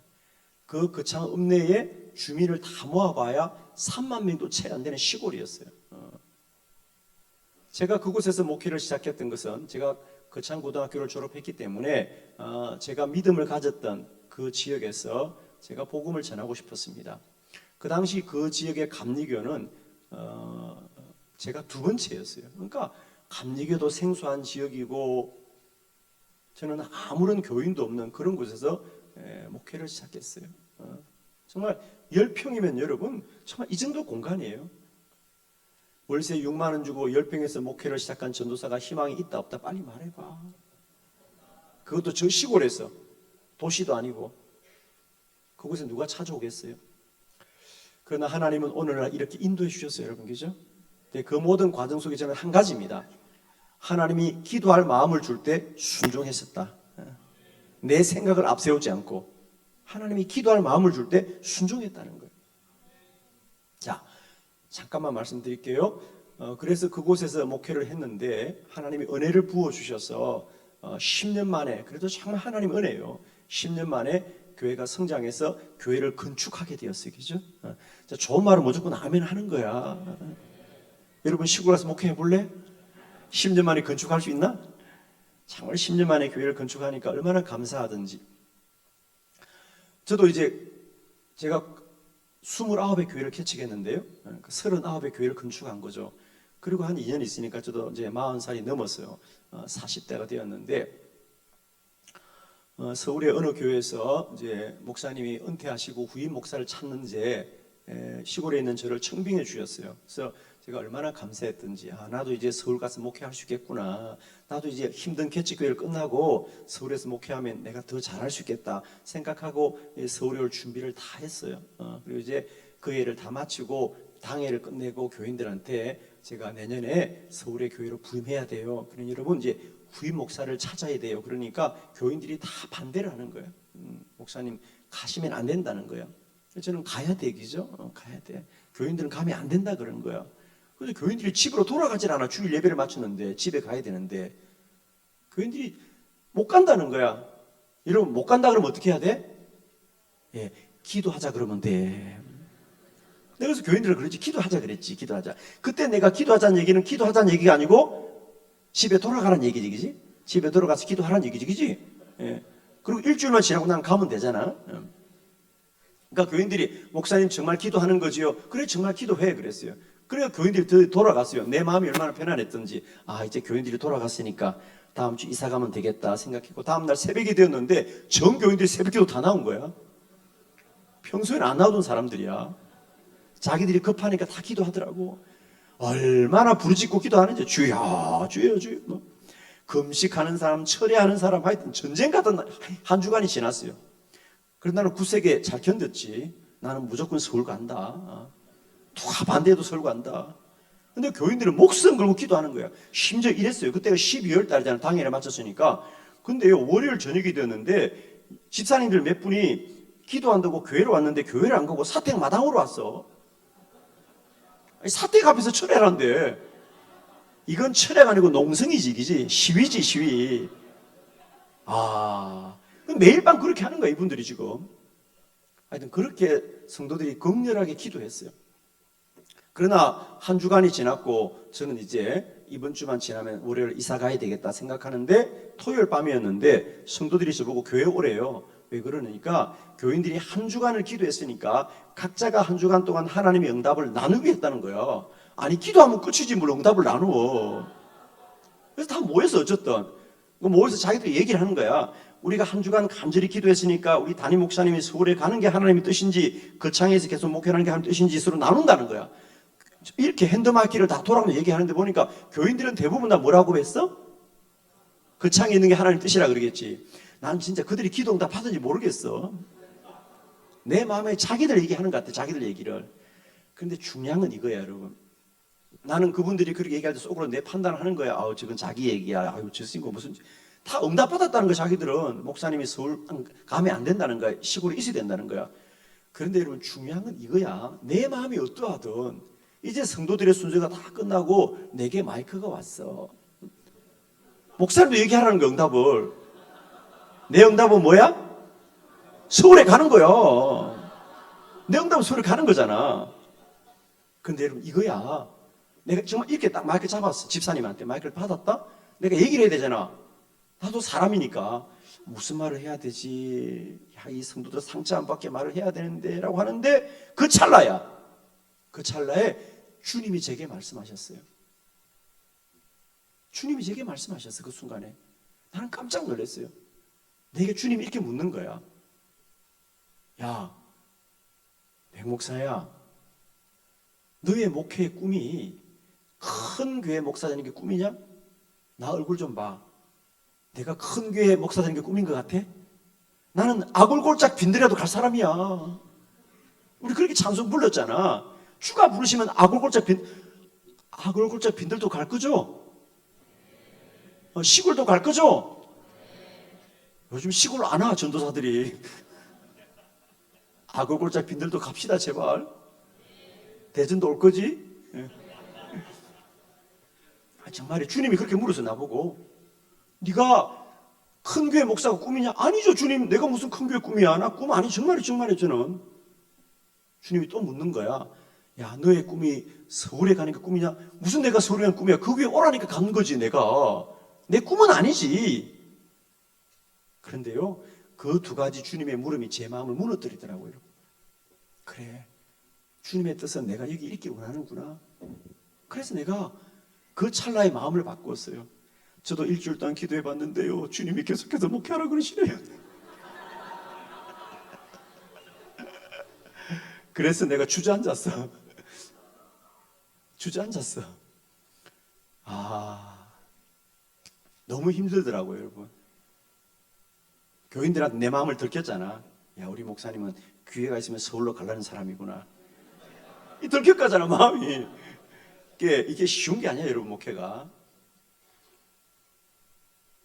그 거창 읍내에 주민을 다 모아봐야 3만 명도 채 안 되는 시골이었어요. 제가 그곳에서 목회를 시작했던 것은 제가 거창고등학교를 졸업했기 때문에 제가 믿음을 가졌던 그 지역에서 제가 복음을 전하고 싶었습니다. 그 당시 그 지역의 감리교는 제가 두 번째였어요. 그러니까 감리교도 생소한 지역이고 저는 아무런 교인도 없는 그런 곳에서 목회를 시작했어요. 정말 10평이면 여러분 정말 이 정도 공간이에요. 월세 6만 원 주고 10평에서 목회를 시작한 전도사가 희망이 있다 없다 빨리 말해봐. 그것도 저 시골에서, 도시도 아니고. 그곳에 누가 찾아오겠어요? 그러나 하나님은 오늘날 이렇게 인도해 주셨어요, 여러분, 그죠? 네, 그 모든 과정 속에 저는 한 가지입니다. 하나님이 기도할 마음을 줄 때 순종했었다. 내 생각을 앞세우지 않고 하나님이 기도할 마음을 줄 때 순종했다는 거예요. 자, 잠깐만 말씀드릴게요. 그래서 그곳에서 목회를 했는데 하나님이 은혜를 부어주셔서 10년 만에, 그래도 정말 하나님 은혜예요. 10년 만에 교회가 성장해서 교회를 건축하게 되었어요. 그죠? 자, 좋은 말은 무조건 아멘 하는 거야. 여러분 시골 가서 목회해 볼래? 10년 만에 건축할 수 있나? 정말 10년 만에 교회를 건축하니까 얼마나 감사하든지. 저도 이제 제가 29의 교회를 개척했는데요. 39의 교회를 건축한 거죠. 그리고 한 2년 있으니까 저도 이제 40살이 넘었어요. 40대가 되었는데 서울의 어느 교회에서 이제 목사님이 은퇴하시고 후임 목사를 찾는지 시골에 있는 저를 청빙해 주셨어요. 그래서 제가 얼마나 감사했던지, 나도 이제 서울 가서 목회할 수 있겠구나. 나도 이제 힘든 개척교회를 끝나고 서울에서 목회하면 내가 더 잘할 수 있겠다 생각하고 서울에 올 준비를 다 했어요. 그리고 이제 그 회를 다 마치고 당회를 끝내고 교인들한테 제가 내년에 서울의 교회로 부임해야 돼요. 그러니 여러분 이제 후임 목사를 찾아야 돼요. 그러니까 교인들이 다 반대를 하는 거예요. 목사님 가시면 안 된다는 거예요. 저는 가야 되기죠. 가야 돼. 교인들은 가면 안 된다 그런 거야. 그래서 교인들이 집으로 돌아가질 않아. 주일 예배를 마쳤는데 집에 가야 되는데 교인들이 못 간다는 거야. 여러분 못 간다 그러면 어떻게 해야 돼? 예, 기도하자 그러면 돼. 내가 그래서 교인들을 그랬지. 기도하자 그랬지. 기도하자. 그때 내가 기도하자는 얘기는 기도하자는 얘기가 아니고 집에 돌아가라는 얘기지, 그지? 집에 돌아가서 기도하라는 얘기지, 그지? 예. 그리고 일주일만 지나고 난 가면 되잖아. 그러니까 교인들이 목사님 정말 기도하는 거지요? 그래 정말 기도해 그랬어요. 그래야 교인들이 돌아갔어요. 내 마음이 얼마나 편안했던지. 이제 교인들이 돌아갔으니까 다음 주 이사 가면 되겠다 생각했고 다음날 새벽이 되었는데 전 교인들이 새벽기도 다 나온 거야. 평소에는 안 나오던 사람들이야. 자기들이 급하니까 다 기도하더라고. 얼마나 부르짖고 기도하는지. 주여 주여 주여. 금식하는 사람, 철회하는 사람, 하여튼 전쟁 같은 한 주간이 지났어요. 그래서 나는 구세게 잘 견뎠지. 나는 무조건 서울 간다. 누가 반대해도 서울 간다. 근데 교인들은 목숨 걸고 기도하는 거야. 심지어 이랬어요. 그때가 12월 달이잖아. 당일에 맞췄으니까. 근데요, 월요일 저녁이 되었는데 집사님들 몇 분이 기도한다고 교회로 왔는데 교회를 안 가고 사택 마당으로 왔어. 사택 앞에서 철회란데. 이건 철회가 아니고 농성이지, 그지? 시위지, 시위. 매일 밤 그렇게 하는 거야, 이분들이 지금. 하여튼 그렇게 성도들이 격렬하게 기도했어요. 그러나 한 주간이 지났고 저는 이제 이번 주만 지나면 월요일 이사 가야 되겠다 생각하는데 토요일 밤이었는데 성도들이 저보고 교회 오래요. 왜 그러니까 교인들이 한 주간을 기도했으니까 각자가 한 주간 동안 하나님의 응답을 나누게 했다는 거예요. 아니 기도하면 끝이지 뭘 응답을 나누어. 그래서 다 모여서 어쨌든 모여서 자기들이 얘기를 하는 거야. 우리가 한 주간 간절히 기도했으니까 우리 담임 목사님이 서울에 가는 게 하나님의 뜻인지 거창에서 계속 목회하는 게 하나님의 뜻인지 서로 나눈다는 거야. 이렇게 핸드마키를 다 돌아가면서 얘기하는데 보니까 교인들은 대부분 다 뭐라고 했어? 거창에 있는 게 하나님 뜻이라 그러겠지. 난 진짜 그들이 기도 응답 하든지 모르겠어. 내 마음에 자기들 얘기하는 것 같아. 자기들 얘기를. 그런데 중요한 건 이거야 여러분. 나는 그분들이 그렇게 얘기할 때 속으로 내 판단을 하는 거야. 저건 자기 얘기야. 저 친구 무슨 다 응답받았다는 거야. 자기들은 목사님이 서울 가면 안 된다는 거야. 시골에 있어야 된다는 거야. 그런데 여러분 중요한 건 이거야. 내 마음이 어떠하든 이제 성도들의 순서가 다 끝나고 내게 마이크가 왔어. 목사님도 얘기하라는 거야. 응답을. 내 응답은 뭐야? 서울에 가는 거야. 내 응답은 서울에 가는 거잖아. 근데 여러분 이거야. 내가 정말 이렇게 딱 마이크 잡았어. 집사님한테 마이크를 받았다. 내가 얘기를 해야 되잖아. 나도 사람이니까 무슨 말을 해야 되지? 이 성도들 상처 안 받게 말을 해야 되는데 라고 하는데 그 찰나야. 그 찰나에 주님이 제게 말씀하셨어요. 주님이 제게 말씀하셨어. 그 순간에 나는 깜짝 놀랐어요. 내게 주님이 이렇게 묻는 거야. 야, 백목사야, 너의 목회의 꿈이 큰 교회 목사 되는 게 꿈이냐? 나 얼굴 좀 봐. 내가 큰 교회 목사 되는 게 꿈인 것 같아? 나는 아골골짝 빈들이라도 갈 사람이야. 우리 그렇게 찬송 불렀잖아. 주가 부르시면 아골골짝 빈들도 갈 거죠? 시골도 갈 거죠? 요즘 시골 안 와, 전도사들이. 아골골짝 빈들도 갑시다, 제발. 대전도 올 거지? 정말에 주님이 그렇게 물어서 나보고, 네가 큰 교회 목사가 꿈이냐? 아니죠, 주님. 내가 무슨 큰 교회 꿈이야? 나 꿈 아니. 정말에 저는. 주님이 또 묻는 거야. 야, 너의 꿈이 서울에 가는 게 꿈이냐? 무슨 내가 서울에 가는 꿈이야? 그 교회 오라니까 간 거지, 내가. 내 꿈은 아니지. 그런데요, 그 두 가지 주님의 물음이 제 마음을 무너뜨리더라고요. 그래, 주님의 뜻은 내가 여기 있기 원하는구나. 그래서 내가 그 찰나의 마음을 바꿨어요. 저도 일주일 동안 기도해 봤는데요, 주님이 계속해서 목회하라 그러시네요. 그래서 내가 주저앉았어. 너무 힘들더라고요, 여러분. 교인들한테 내 마음을 들켰잖아. 야, 우리 목사님은 기회가 있으면 서울로 가려는 사람이구나. 이 들켰가잖아, 마음이. 이게 쉬운 게 아니야, 여러분, 목회가.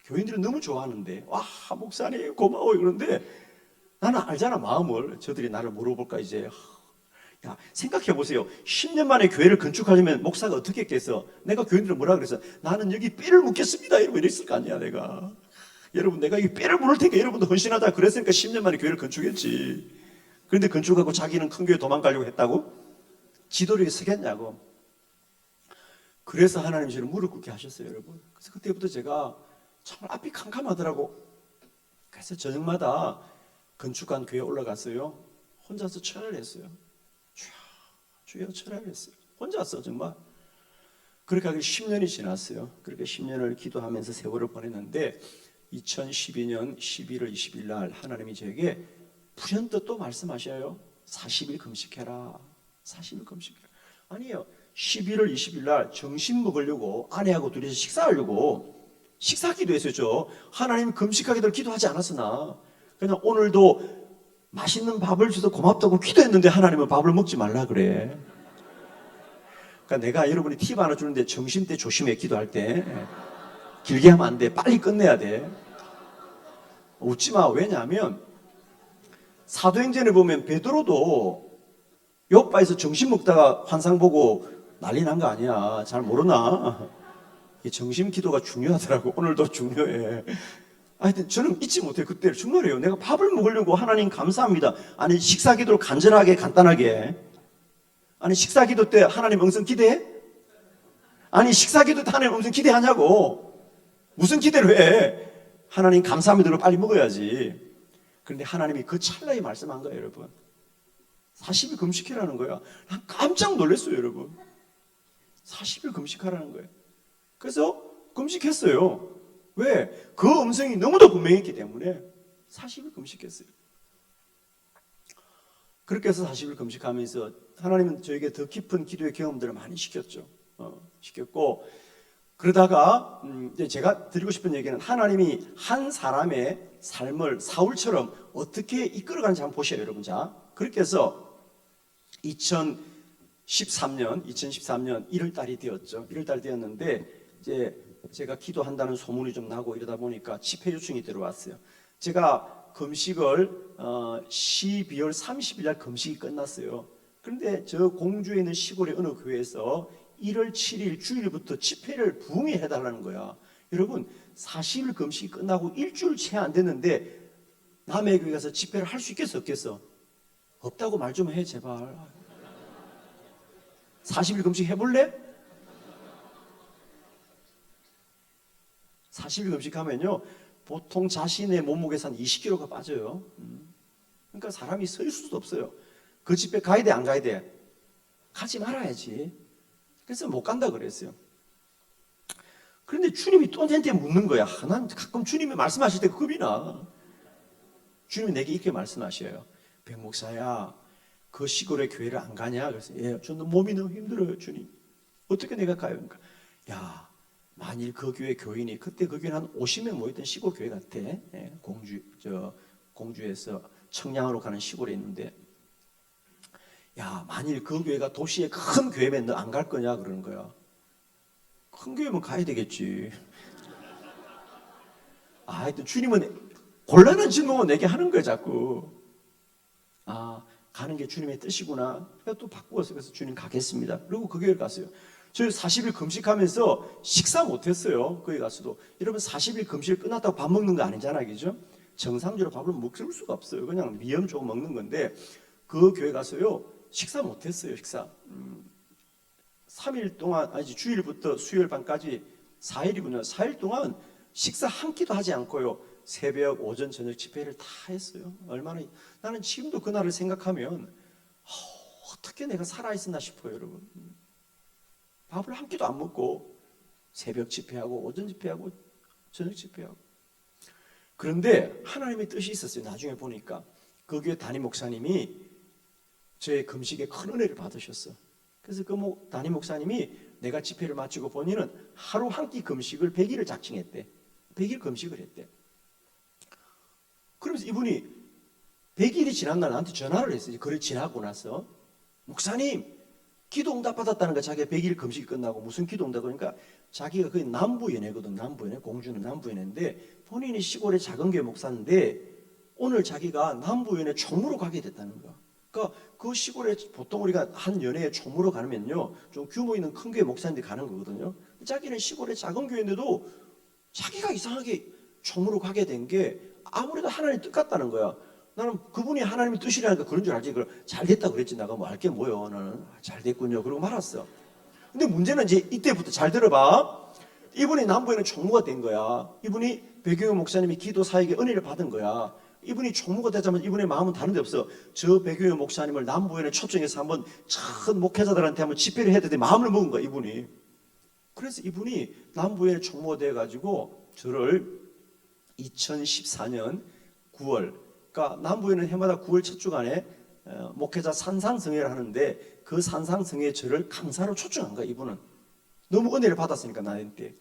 교인들은 너무 좋아하는데, 와, 목사님 고마워요. 그런데 나는 알잖아, 마음을. 저들이 나를 물어볼까, 이제. 야, 생각해 보세요. 10년 만에 교회를 건축하려면 목사가 어떻게 했겠어? 내가 교인들을 뭐라 그랬어? 나는 여기 뼈를 묻겠습니다. 이러고 이랬을 거 아니야, 내가. 여러분, 내가 이 뼈를 물을 테니까 여러분도 헌신하자. 그랬으니까 10년 만에 교회를 건축했지. 그런데 건축하고 자기는 큰 교회 도망가려고 했다고? 지도력이 서겠냐고. 그래서 하나님이 저를 무릎 꿇게 하셨어요, 여러분. 그래서 그때부터 제가 정말 앞이 캄캄하더라고. 그래서 저녁마다 건축한 교회에 올라갔어요. 혼자서 철야를 했어요. 주여 철야를 했어요. 혼자서 정말. 그렇게 하기 10년이 지났어요. 그렇게 10년을 기도하면서 세월을 보냈는데 2012년 11월 20일 날 하나님이 저에게 불현듯 또 말씀하셔요. 40일 금식해라. 40일 금식해라. 아니에요. 11월 20일 날 점심 먹으려고 아내하고 둘이서 식사하려고 식사 기도했었죠. 하나님 금식하기도 기도하지 않았으나 그냥 오늘도 맛있는 밥을 줘서 고맙다고 기도했는데 하나님은 밥을 먹지 말라 그래. 그러니까 내가 여러분이 팁 하나 주는데 점심 때 조심해. 기도할 때 길게 하면 안 돼. 빨리 끝내야 돼. 웃지 마. 왜냐하면 사도행전에 보면 베드로도 요바에서 점심 먹다가 환상 보고 난리 난 거 아니야. 잘 모르나? 이 점심 기도가 중요하더라고. 오늘도 중요해. 하여튼 저는 잊지 못해. 그때 정말이에요. 내가 밥을 먹으려고 하나님 감사합니다. 아니 식사 기도를 간절하게 간단하게. 아니 식사 기도 때 하나님 음성 기대해? 아니 식사 기도 때 하나님 음성 기대하냐고. 무슨 기대를 해? 하나님 감사합니다로 빨리 먹어야지. 그런데 하나님이 그 찰나에 말씀한 거예요, 여러분. 40일 금식하라는 거야. 난 깜짝 놀랐어요, 여러분. 40일 금식하라는 거예요. 그래서 금식했어요. 왜? 그 음성이 너무도 분명했기 때문에 40일 금식했어요. 그렇게 해서 40일 금식하면서 하나님은 저에게 더 깊은 기도의 경험들을 많이 시켰죠. 시켰고 그러다가 이제 제가 드리고 싶은 얘기는 하나님이 한 사람의 삶을 사울처럼 어떻게 이끌어가는지 한번 보셔요, 여러분. 자, 그렇게 해서 2013년 1월 달이 되었죠. 1월 달이 되었는데 이제 제가 기도한다는 소문이 좀 나고 이러다 보니까 집회 요청이 들어왔어요. 제가 금식을 12월 30일 날 금식이 끝났어요. 그런데 저 공주에 있는 시골의 어느 교회에서 1월 7일 주일부터 집회를 부흥해 해달라는 거야. 여러분 40일 금식이 끝나고 일주일 채 안 됐는데 남의 교회 가서 집회를 할 수 있겠어 없겠어? 없다고 말 좀 해 제발. 40일 금식 해볼래? 40일 금식하면요 보통 자신의 몸무게에서 한 20kg가 빠져요. 그러니까 사람이 서 있을 수도 없어요. 그 집회 가야 돼 안 가야 돼? 가지 말아야지. 그래서 못 간다 그랬어요. 그런데 주님이 또 내한테 묻는 거야. 난 가끔 주님이 말씀하실 때 겁이 나. 주님이 내게 이렇게 말씀하셔요. 백 목사야 그 시골의 교회를 안 가냐? 그래서 예, 저는 몸이 너무 힘들어요 주님. 어떻게 내가 가요? 그러니까 야 만일 그 교회 교인이 그때 그 교회는 한 50명 모였던 시골 교회 같아. 예, 공주에서 청량으로 가는 시골에 있는데 야 만일 그 교회가 도시의 큰 교회면 너 안 갈 거냐 그러는 거야. 큰 교회면 가야 되겠지. 하여튼 주님은 곤란한 질문을 내게 하는 거야 자꾸. 가는 게 주님의 뜻이구나. 그래서 또 바꾸어서 그래서 주님 가겠습니다. 그리고 그 교회를 갔어요. 저희 40일 금식하면서 식사 못했어요. 거기 가서도. 여러분 40일 금식 끝났다고 밥 먹는 거 아니잖아요. 그죠? 정상적으로 밥을 먹을 수가 없어요. 그냥 미염 조금 먹는 건데 그 교회 가서요. 식사 못했어요. 식사. 3일 동안 아니 주일부터 수요일 밤까지 4일이군요. 4일 동안 식사 한 끼도 하지 않고요. 새벽, 오전, 저녁 집회를 다 했어요. 얼마나 나는 지금도 그날을 생각하면 어떻게 내가 살아있었나 싶어요, 여러분. 밥을 한 끼도 안 먹고 새벽 집회하고 오전 집회하고 저녁 집회하고. 그런데 하나님의 뜻이 있었어요. 나중에 보니까 그 교회 담임 목사님이 저의 금식에 큰 은혜를 받으셨어. 그래서 그 담임 목사님이 내가 집회를 마치고 본인은 하루 한 끼 금식을 100일을 작정했대. 100일 금식을 했대. 그러면서 이분이 100일이 지난 날 나한테 전화를 했어요. 그걸 지나고 나서 목사님 기도 응답 받았다는 거. 자기가 100일 금식이 끝나고 무슨 기도 응답 그러니까 자기가 그 남부연회거든. 남부연회 공주는 남부연회인데 본인이 시골의 작은 교회 목사인데 오늘 자기가 남부연회 총무로 가게 됐다는 거야. 그러니까 그 시골에 보통 우리가 한 연회에 총무로 가면요 좀 규모 있는 큰 교회 목사인데 가는 거거든요. 자기는 시골의 작은 교회인데도 자기가 이상하게 총무로 가게 된 게 아무래도 하나님의 뜻 같다는 거야. 나는 그분이 하나님의 뜻이라니까 그런 줄 알지. 잘 됐다 그랬지. 내가 뭐 알 게 뭐요. 나는 잘 됐군요. 그러고 말았어. 근데 문제는 이제 이때부터 잘 들어봐. 이분이 남부에는 총무가 된 거야. 이분이 배경호 목사님이 기도 사역에 은혜를 받은 거야. 이분이 총무가 되자마자 이분의 마음은 다른 데 없어. 저 배경호 목사님을 남부에는 초청해서 한번 큰 목회자들한테 한번 집회를 해야 되는데 마음을 먹은 거야 이분이. 그래서 이분이 남부에 총무가 돼가지고 저를 2014년 9월 그러니까 남부에는 해마다 9월 첫 주간에 목회자 산상성회를 하는데 그 산상성회에 저를 강사로 초청한 거야 이분은. 너무 은혜를 받았으니까 나한테.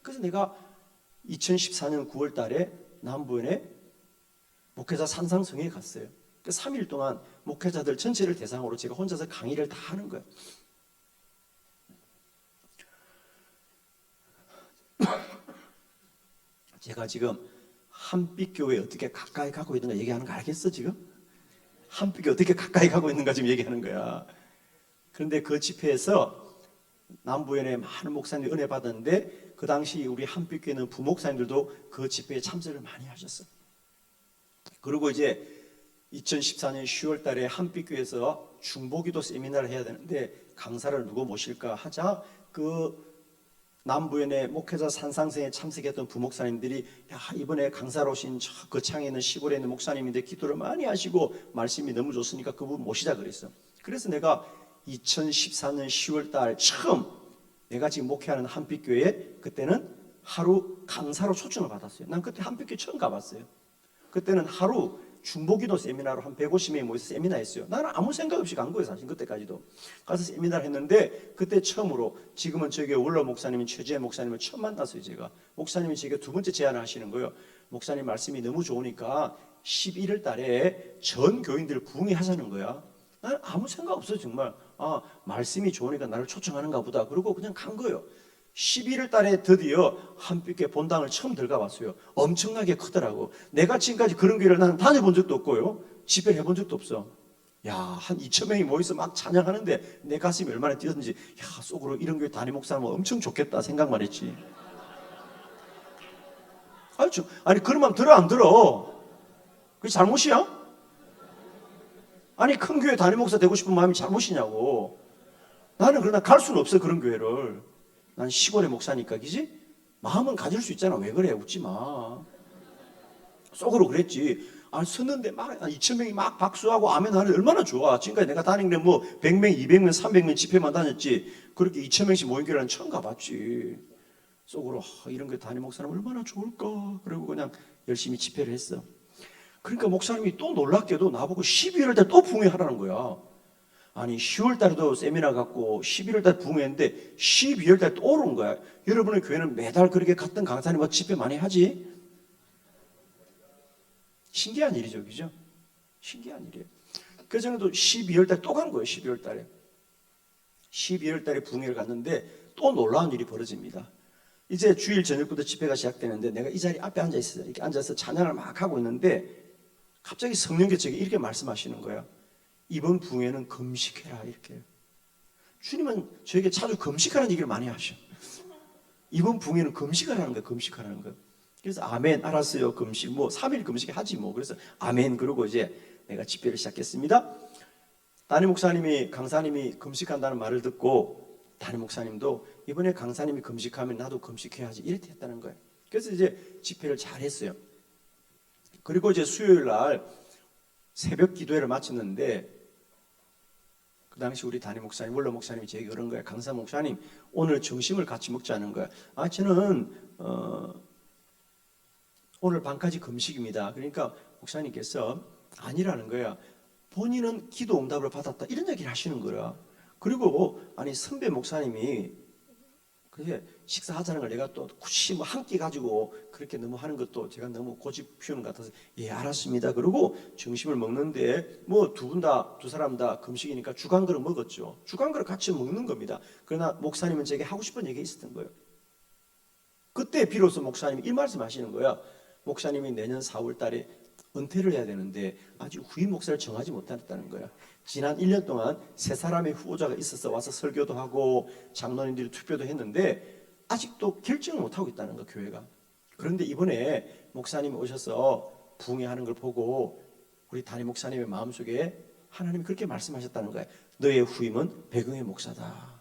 그래서 내가 2014년 9월 달에 남부에 목회자 산상성회에 갔어요. 그 3일 동안 목회자들 전체를 대상으로 제가 혼자서 강의를 다 하는 거예요. 제가 지금 한빛교회 어떻게 가까이 가고 있는가 얘기하는 거 알겠어 지금? 한빛교회 어떻게 가까이 가고 있는가 지금 얘기하는 거야. 그런데 그 집회에서 남부연에 많은 목사님들이 은혜 받았는데 그 당시 우리 한빛교회는 부목사님들도 그 집회에 참석을 많이 하셨어. 그리고 이제 2014년 10월 달에 한빛교회에서 중보기도 세미나를 해야 되는데 강사를 누구 모실까 하자 그 남부연의 목회자 산상성에 참석했던 부목사님들이 야 이번에 강사로 오신 저 거창에 있는 시골에 있는 목사님인데 기도를 많이 하시고 말씀이 너무 좋으니까 그분 모시자 그랬어. 그래서 내가 2014년 10월 달 처음 내가 지금 목회하는 한빛교회에 그때는 하루 강사로 초청을 받았어요. 난 그때 한빛교회 처음 가봤어요. 그때는 하루 중보기도 세미나로 한 150명이 모여서 세미나 했어요. 나는 아무 생각 없이 간 거예요 사실 그때까지도. 가서 세미나를 했는데 그때 처음으로 지금은 저기 원로 목사님인 최재 목사님을 처음 만났어요 제가. 목사님이 제게 두 번째 제안을 하시는 거예요. 목사님 말씀이 너무 좋으니까 11월 달에 전 교인들 부흥회 하자는 거야. 나는 아무 생각 없어요 정말. 말씀이 좋으니까 나를 초청하는가 보다. 그러고 그냥 간 거예요. 11월 달에 드디어 한빛교회 본당을 처음 들어가 봤어요. 엄청나게 크더라고. 내가 지금까지 그런 교회를 나는 다녀본 적도 없고요. 집회를 해본 적도 없어. 야, 한 2,000명이 모여서 막 찬양하는데 내 가슴이 얼마나 뛰었는지. 야, 속으로 이런 교회 담임 목사는 엄청 좋겠다 생각만 했지. 아니 그런 마음 들어 안 들어? 그게 잘못이야? 아니 큰 교회 담임 목사 되고 싶은 마음이 잘못이냐고. 나는 그러나 갈 수는 없어 그런 교회를. 난 시골의 목사니까 그지? 마음은 가질 수 있잖아. 왜 그래? 웃지 마. 속으로 그랬지. 섰는데 막 2,000명이 막 박수하고 아멘 하는 얼마나 좋아. 지금까지 내가 다닌 게 뭐 100명, 200명, 300명 집회만 다녔지. 그렇게 2,000명씩 모인 교회는 처음 가봤지. 속으로 이런 게 담임 목사님 얼마나 좋을까. 그리고 그냥 열심히 집회를 했어. 그러니까 목사님이 또 놀랍게도 나보고 12월 때 또 부흥회 하라는 거야. 아니 10월 달에도 세미나 갖고 11월 달 부흥했는데 12월 달에 또 오른 거야. 여러분의 교회는 매달 그렇게 같은 강사님과 집회 많이 하지? 신기한 일이죠, 그죠? 신기한 일이에요. 그 전에도 12월 달에 또 간 거예요. 12월 달에 12월 달에 부흥회를 갔는데 또 놀라운 일이 벌어집니다. 이제 주일 저녁부터 집회가 시작되는데 내가 이 자리 앞에 앉아 있어요. 이렇게 앉아서 찬양을 막 하고 있는데 갑자기 성령께서 이렇게 말씀하시는 거예요. 이번 부흥회는 금식해라 이렇게. 주님은 저에게 자주 금식하라는 얘기를 많이 하셔. 이번 부흥회는 금식하라는 거예요. 금식하라는 거예요. 그래서 아멘 알았어요. 금식 뭐 3일 금식 하지 뭐. 그래서 아멘 그러고 이제 내가 집회를 시작했습니다. 담임 목사님이 강사님이 금식한다는 말을 듣고 담임 목사님도 이번에 강사님이 금식하면 나도 금식해야지 이렇게 했다는 거예요. 그래서 이제 집회를 잘 했어요. 그리고 이제 수요일 날 새벽 기도회를 마쳤는데 그 당시 우리 담임 목사님, 원로 목사님이 제게 그런 거예요. 강사 목사님, 오늘 점심을 같이 먹자는 거야. 아, 저는 오늘 밤까지 금식입니다. 그러니까 목사님께서 아니라는 거야. 본인은 기도 응답을 받았다. 이런 얘기를 하시는 거야. 그리고 아니 선배 목사님이 그게 식사하자는 걸 내가 또 굳이 뭐 한 끼 가지고 그렇게 너무 하는 것도 제가 너무 고집 피우는 것 같아서 예 알았습니다. 그러고 점심을 먹는데 뭐 두 사람 다 금식이니까 죽 한 그릇 먹었죠. 죽 한 그릇 같이 먹는 겁니다. 그러나 목사님은 제게 하고 싶은 얘기가 있었던 거예요. 그때 비로소 목사님이 이 말씀하시는 거야. 목사님이 내년 4월 달에 은퇴를 해야 되는데 아직 후임 목사를 정하지 못했다는 거야. 지난 1년 동안 세 사람의 후보자가 있어서 와서 설교도 하고 장로님들이 투표도 했는데 아직도 결정을 못하고 있다는 거 교회가. 그런데 이번에 목사님이 오셔서 부흥회하는 걸 보고 우리 담임 목사님의 마음속에 하나님이 그렇게 말씀하셨다는 거예요. 너의 후임은 배경의 목사다.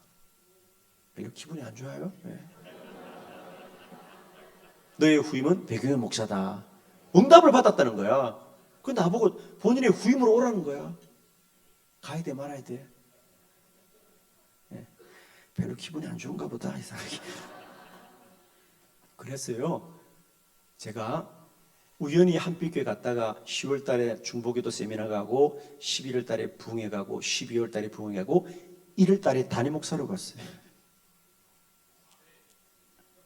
이거 기분이 안 좋아요? 네. 너의 후임은 배경의 목사다. 응답을 받았다는 거야. 그 나보고 본인의 후임으로 오라는 거야. 가야 돼 말아야 돼. 네. 별로 기분이 안 좋은가 보다 이상하게. 그랬어요. 제가 우연히 한빛교회 갔다가 10월 달에 중보기도 세미나 가고 11월 달에 부흥회 가고 12월 달에 부흥회 가고 1월 달에 담임 목사로 갔어요.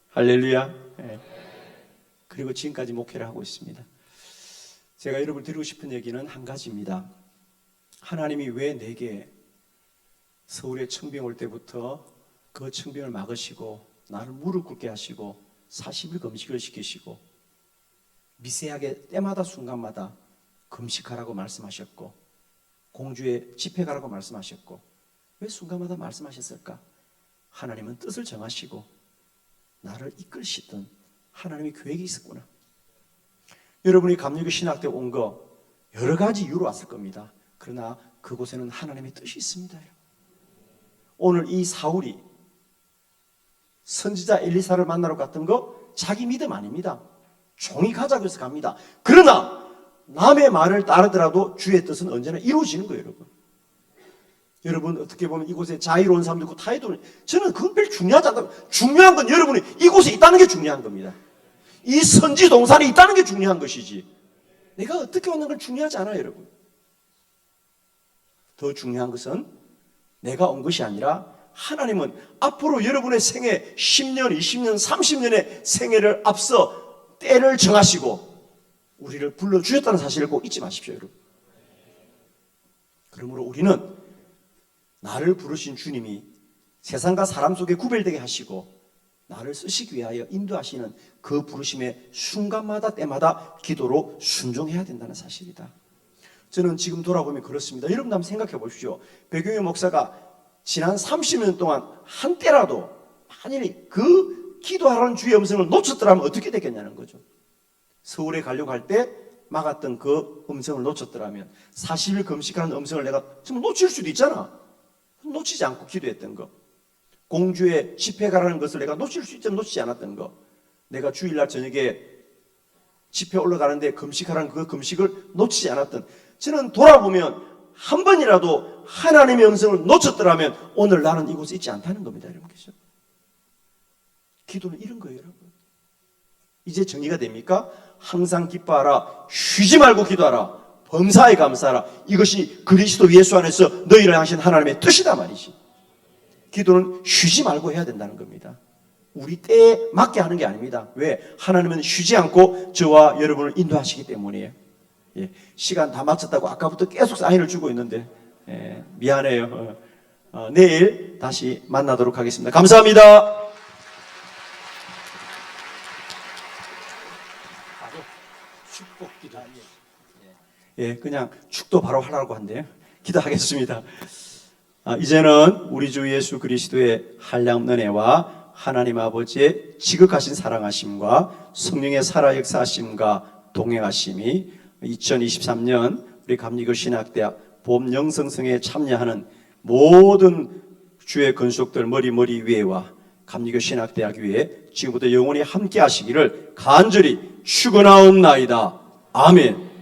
할렐루야. 네. 그리고 지금까지 목회를 하고 있습니다. 제가 여러분 드리고 싶은 얘기는 한 가지입니다. 하나님이 왜 내게 서울에 청병 올 때부터 그 청병을 막으시고 나를 무릎 꿇게 하시고 40일 금식을 시키시고 미세하게 때마다 순간마다 금식하라고 말씀하셨고 공주의 집회 가라고 말씀하셨고 왜 순간마다 말씀하셨을까? 하나님은 뜻을 정하시고 나를 이끌시던 하나님의 계획이 있었구나. 여러분이 감리교 신학대 온 거 여러 가지 이유로 왔을 겁니다. 그러나 그곳에는 하나님의 뜻이 있습니다. 오늘 이 사울이 선지자 엘리사를 만나러 갔던 거 자기 믿음 아닙니다. 종이 가자고 해서 갑니다. 그러나 남의 말을 따르더라도 주의 뜻은 언제나 이루어지는 거예요. 여러분 어떻게 보면 이곳에 자유로운 사람도 있고 타이도 저는 그건 별 중요하지 않다고. 중요한 건 여러분이 이곳에 있다는 게 중요한 겁니다. 이 선지 동산에 있다는 게 중요한 것이지 내가 어떻게 왔는 건 중요하지 않아요. 여러분 더 중요한 것은 내가 온 것이 아니라 하나님은 앞으로 여러분의 생애 10년, 20년, 30년의 생애를 앞서 때를 정하시고 우리를 불러주셨다는 사실을 꼭 잊지 마십시오. 여러분 그러므로 우리는 나를 부르신 주님이 세상과 사람 속에 구별되게 하시고 나를 쓰시기 위하여 인도하시는 그 부르심의 순간마다 때마다 기도로 순종해야 된다는 사실이다. 저는 지금 돌아보면 그렇습니다. 여러분 한번 생각해 보십시오. 배경의 목사가 지난 30년 동안 한때라도 만일 그 기도하라는 주의 음성을 놓쳤더라면 어떻게 되겠냐는 거죠. 서울에 가려고 할 때 막았던 그 음성을 놓쳤더라면 40일 금식하는 음성을 내가 지금 놓칠 수도 있잖아. 놓치지 않고 기도했던 거. 공주의 집회 가라는 것을 내가 놓칠 수 있지만 놓치지 않았던 거. 내가 주일날 저녁에 집회 올라가는데 금식하라는 그 금식을 놓치지 않았던. 저는 돌아보면 한 번이라도 하나님의 음성을 놓쳤더라면 오늘 나는 이곳에 있지 않다는 겁니다. 여러분께서. 기도는 이런 거예요. 여러분. 이제 정리가 됩니까? 항상 기뻐하라. 쉬지 말고 기도하라. 범사에 감사하라. 이것이 그리스도 예수 안에서 너희를 향하신 하나님의 뜻이다 말이지. 기도는 쉬지 말고 해야 된다는 겁니다. 우리 때에 맞게 하는 게 아닙니다. 왜? 하나님은 쉬지 않고 저와 여러분을 인도하시기 때문이에요. 예, 시간 다 마쳤다고 아까부터 계속 사인을 주고 있는데 미안해요. 내일 다시 만나도록 하겠습니다. 감사합니다. 예, 그냥 축도 바로 하라고 한대요. 기도하겠습니다. 이제는 우리 주 예수 그리스도의 한량 은혜와 하나님 아버지의 지극하신 사랑하심과 성령의 살아 역사하심과 동행하심이 2023년 우리 감리교 신학대학 봄 영성성에 참여하는 모든 주의 건속들 머리 위에와 감리교 신학대학 위에 지금부터 영원히 함께 하시기를 간절히 축원하옵나이다. 아멘.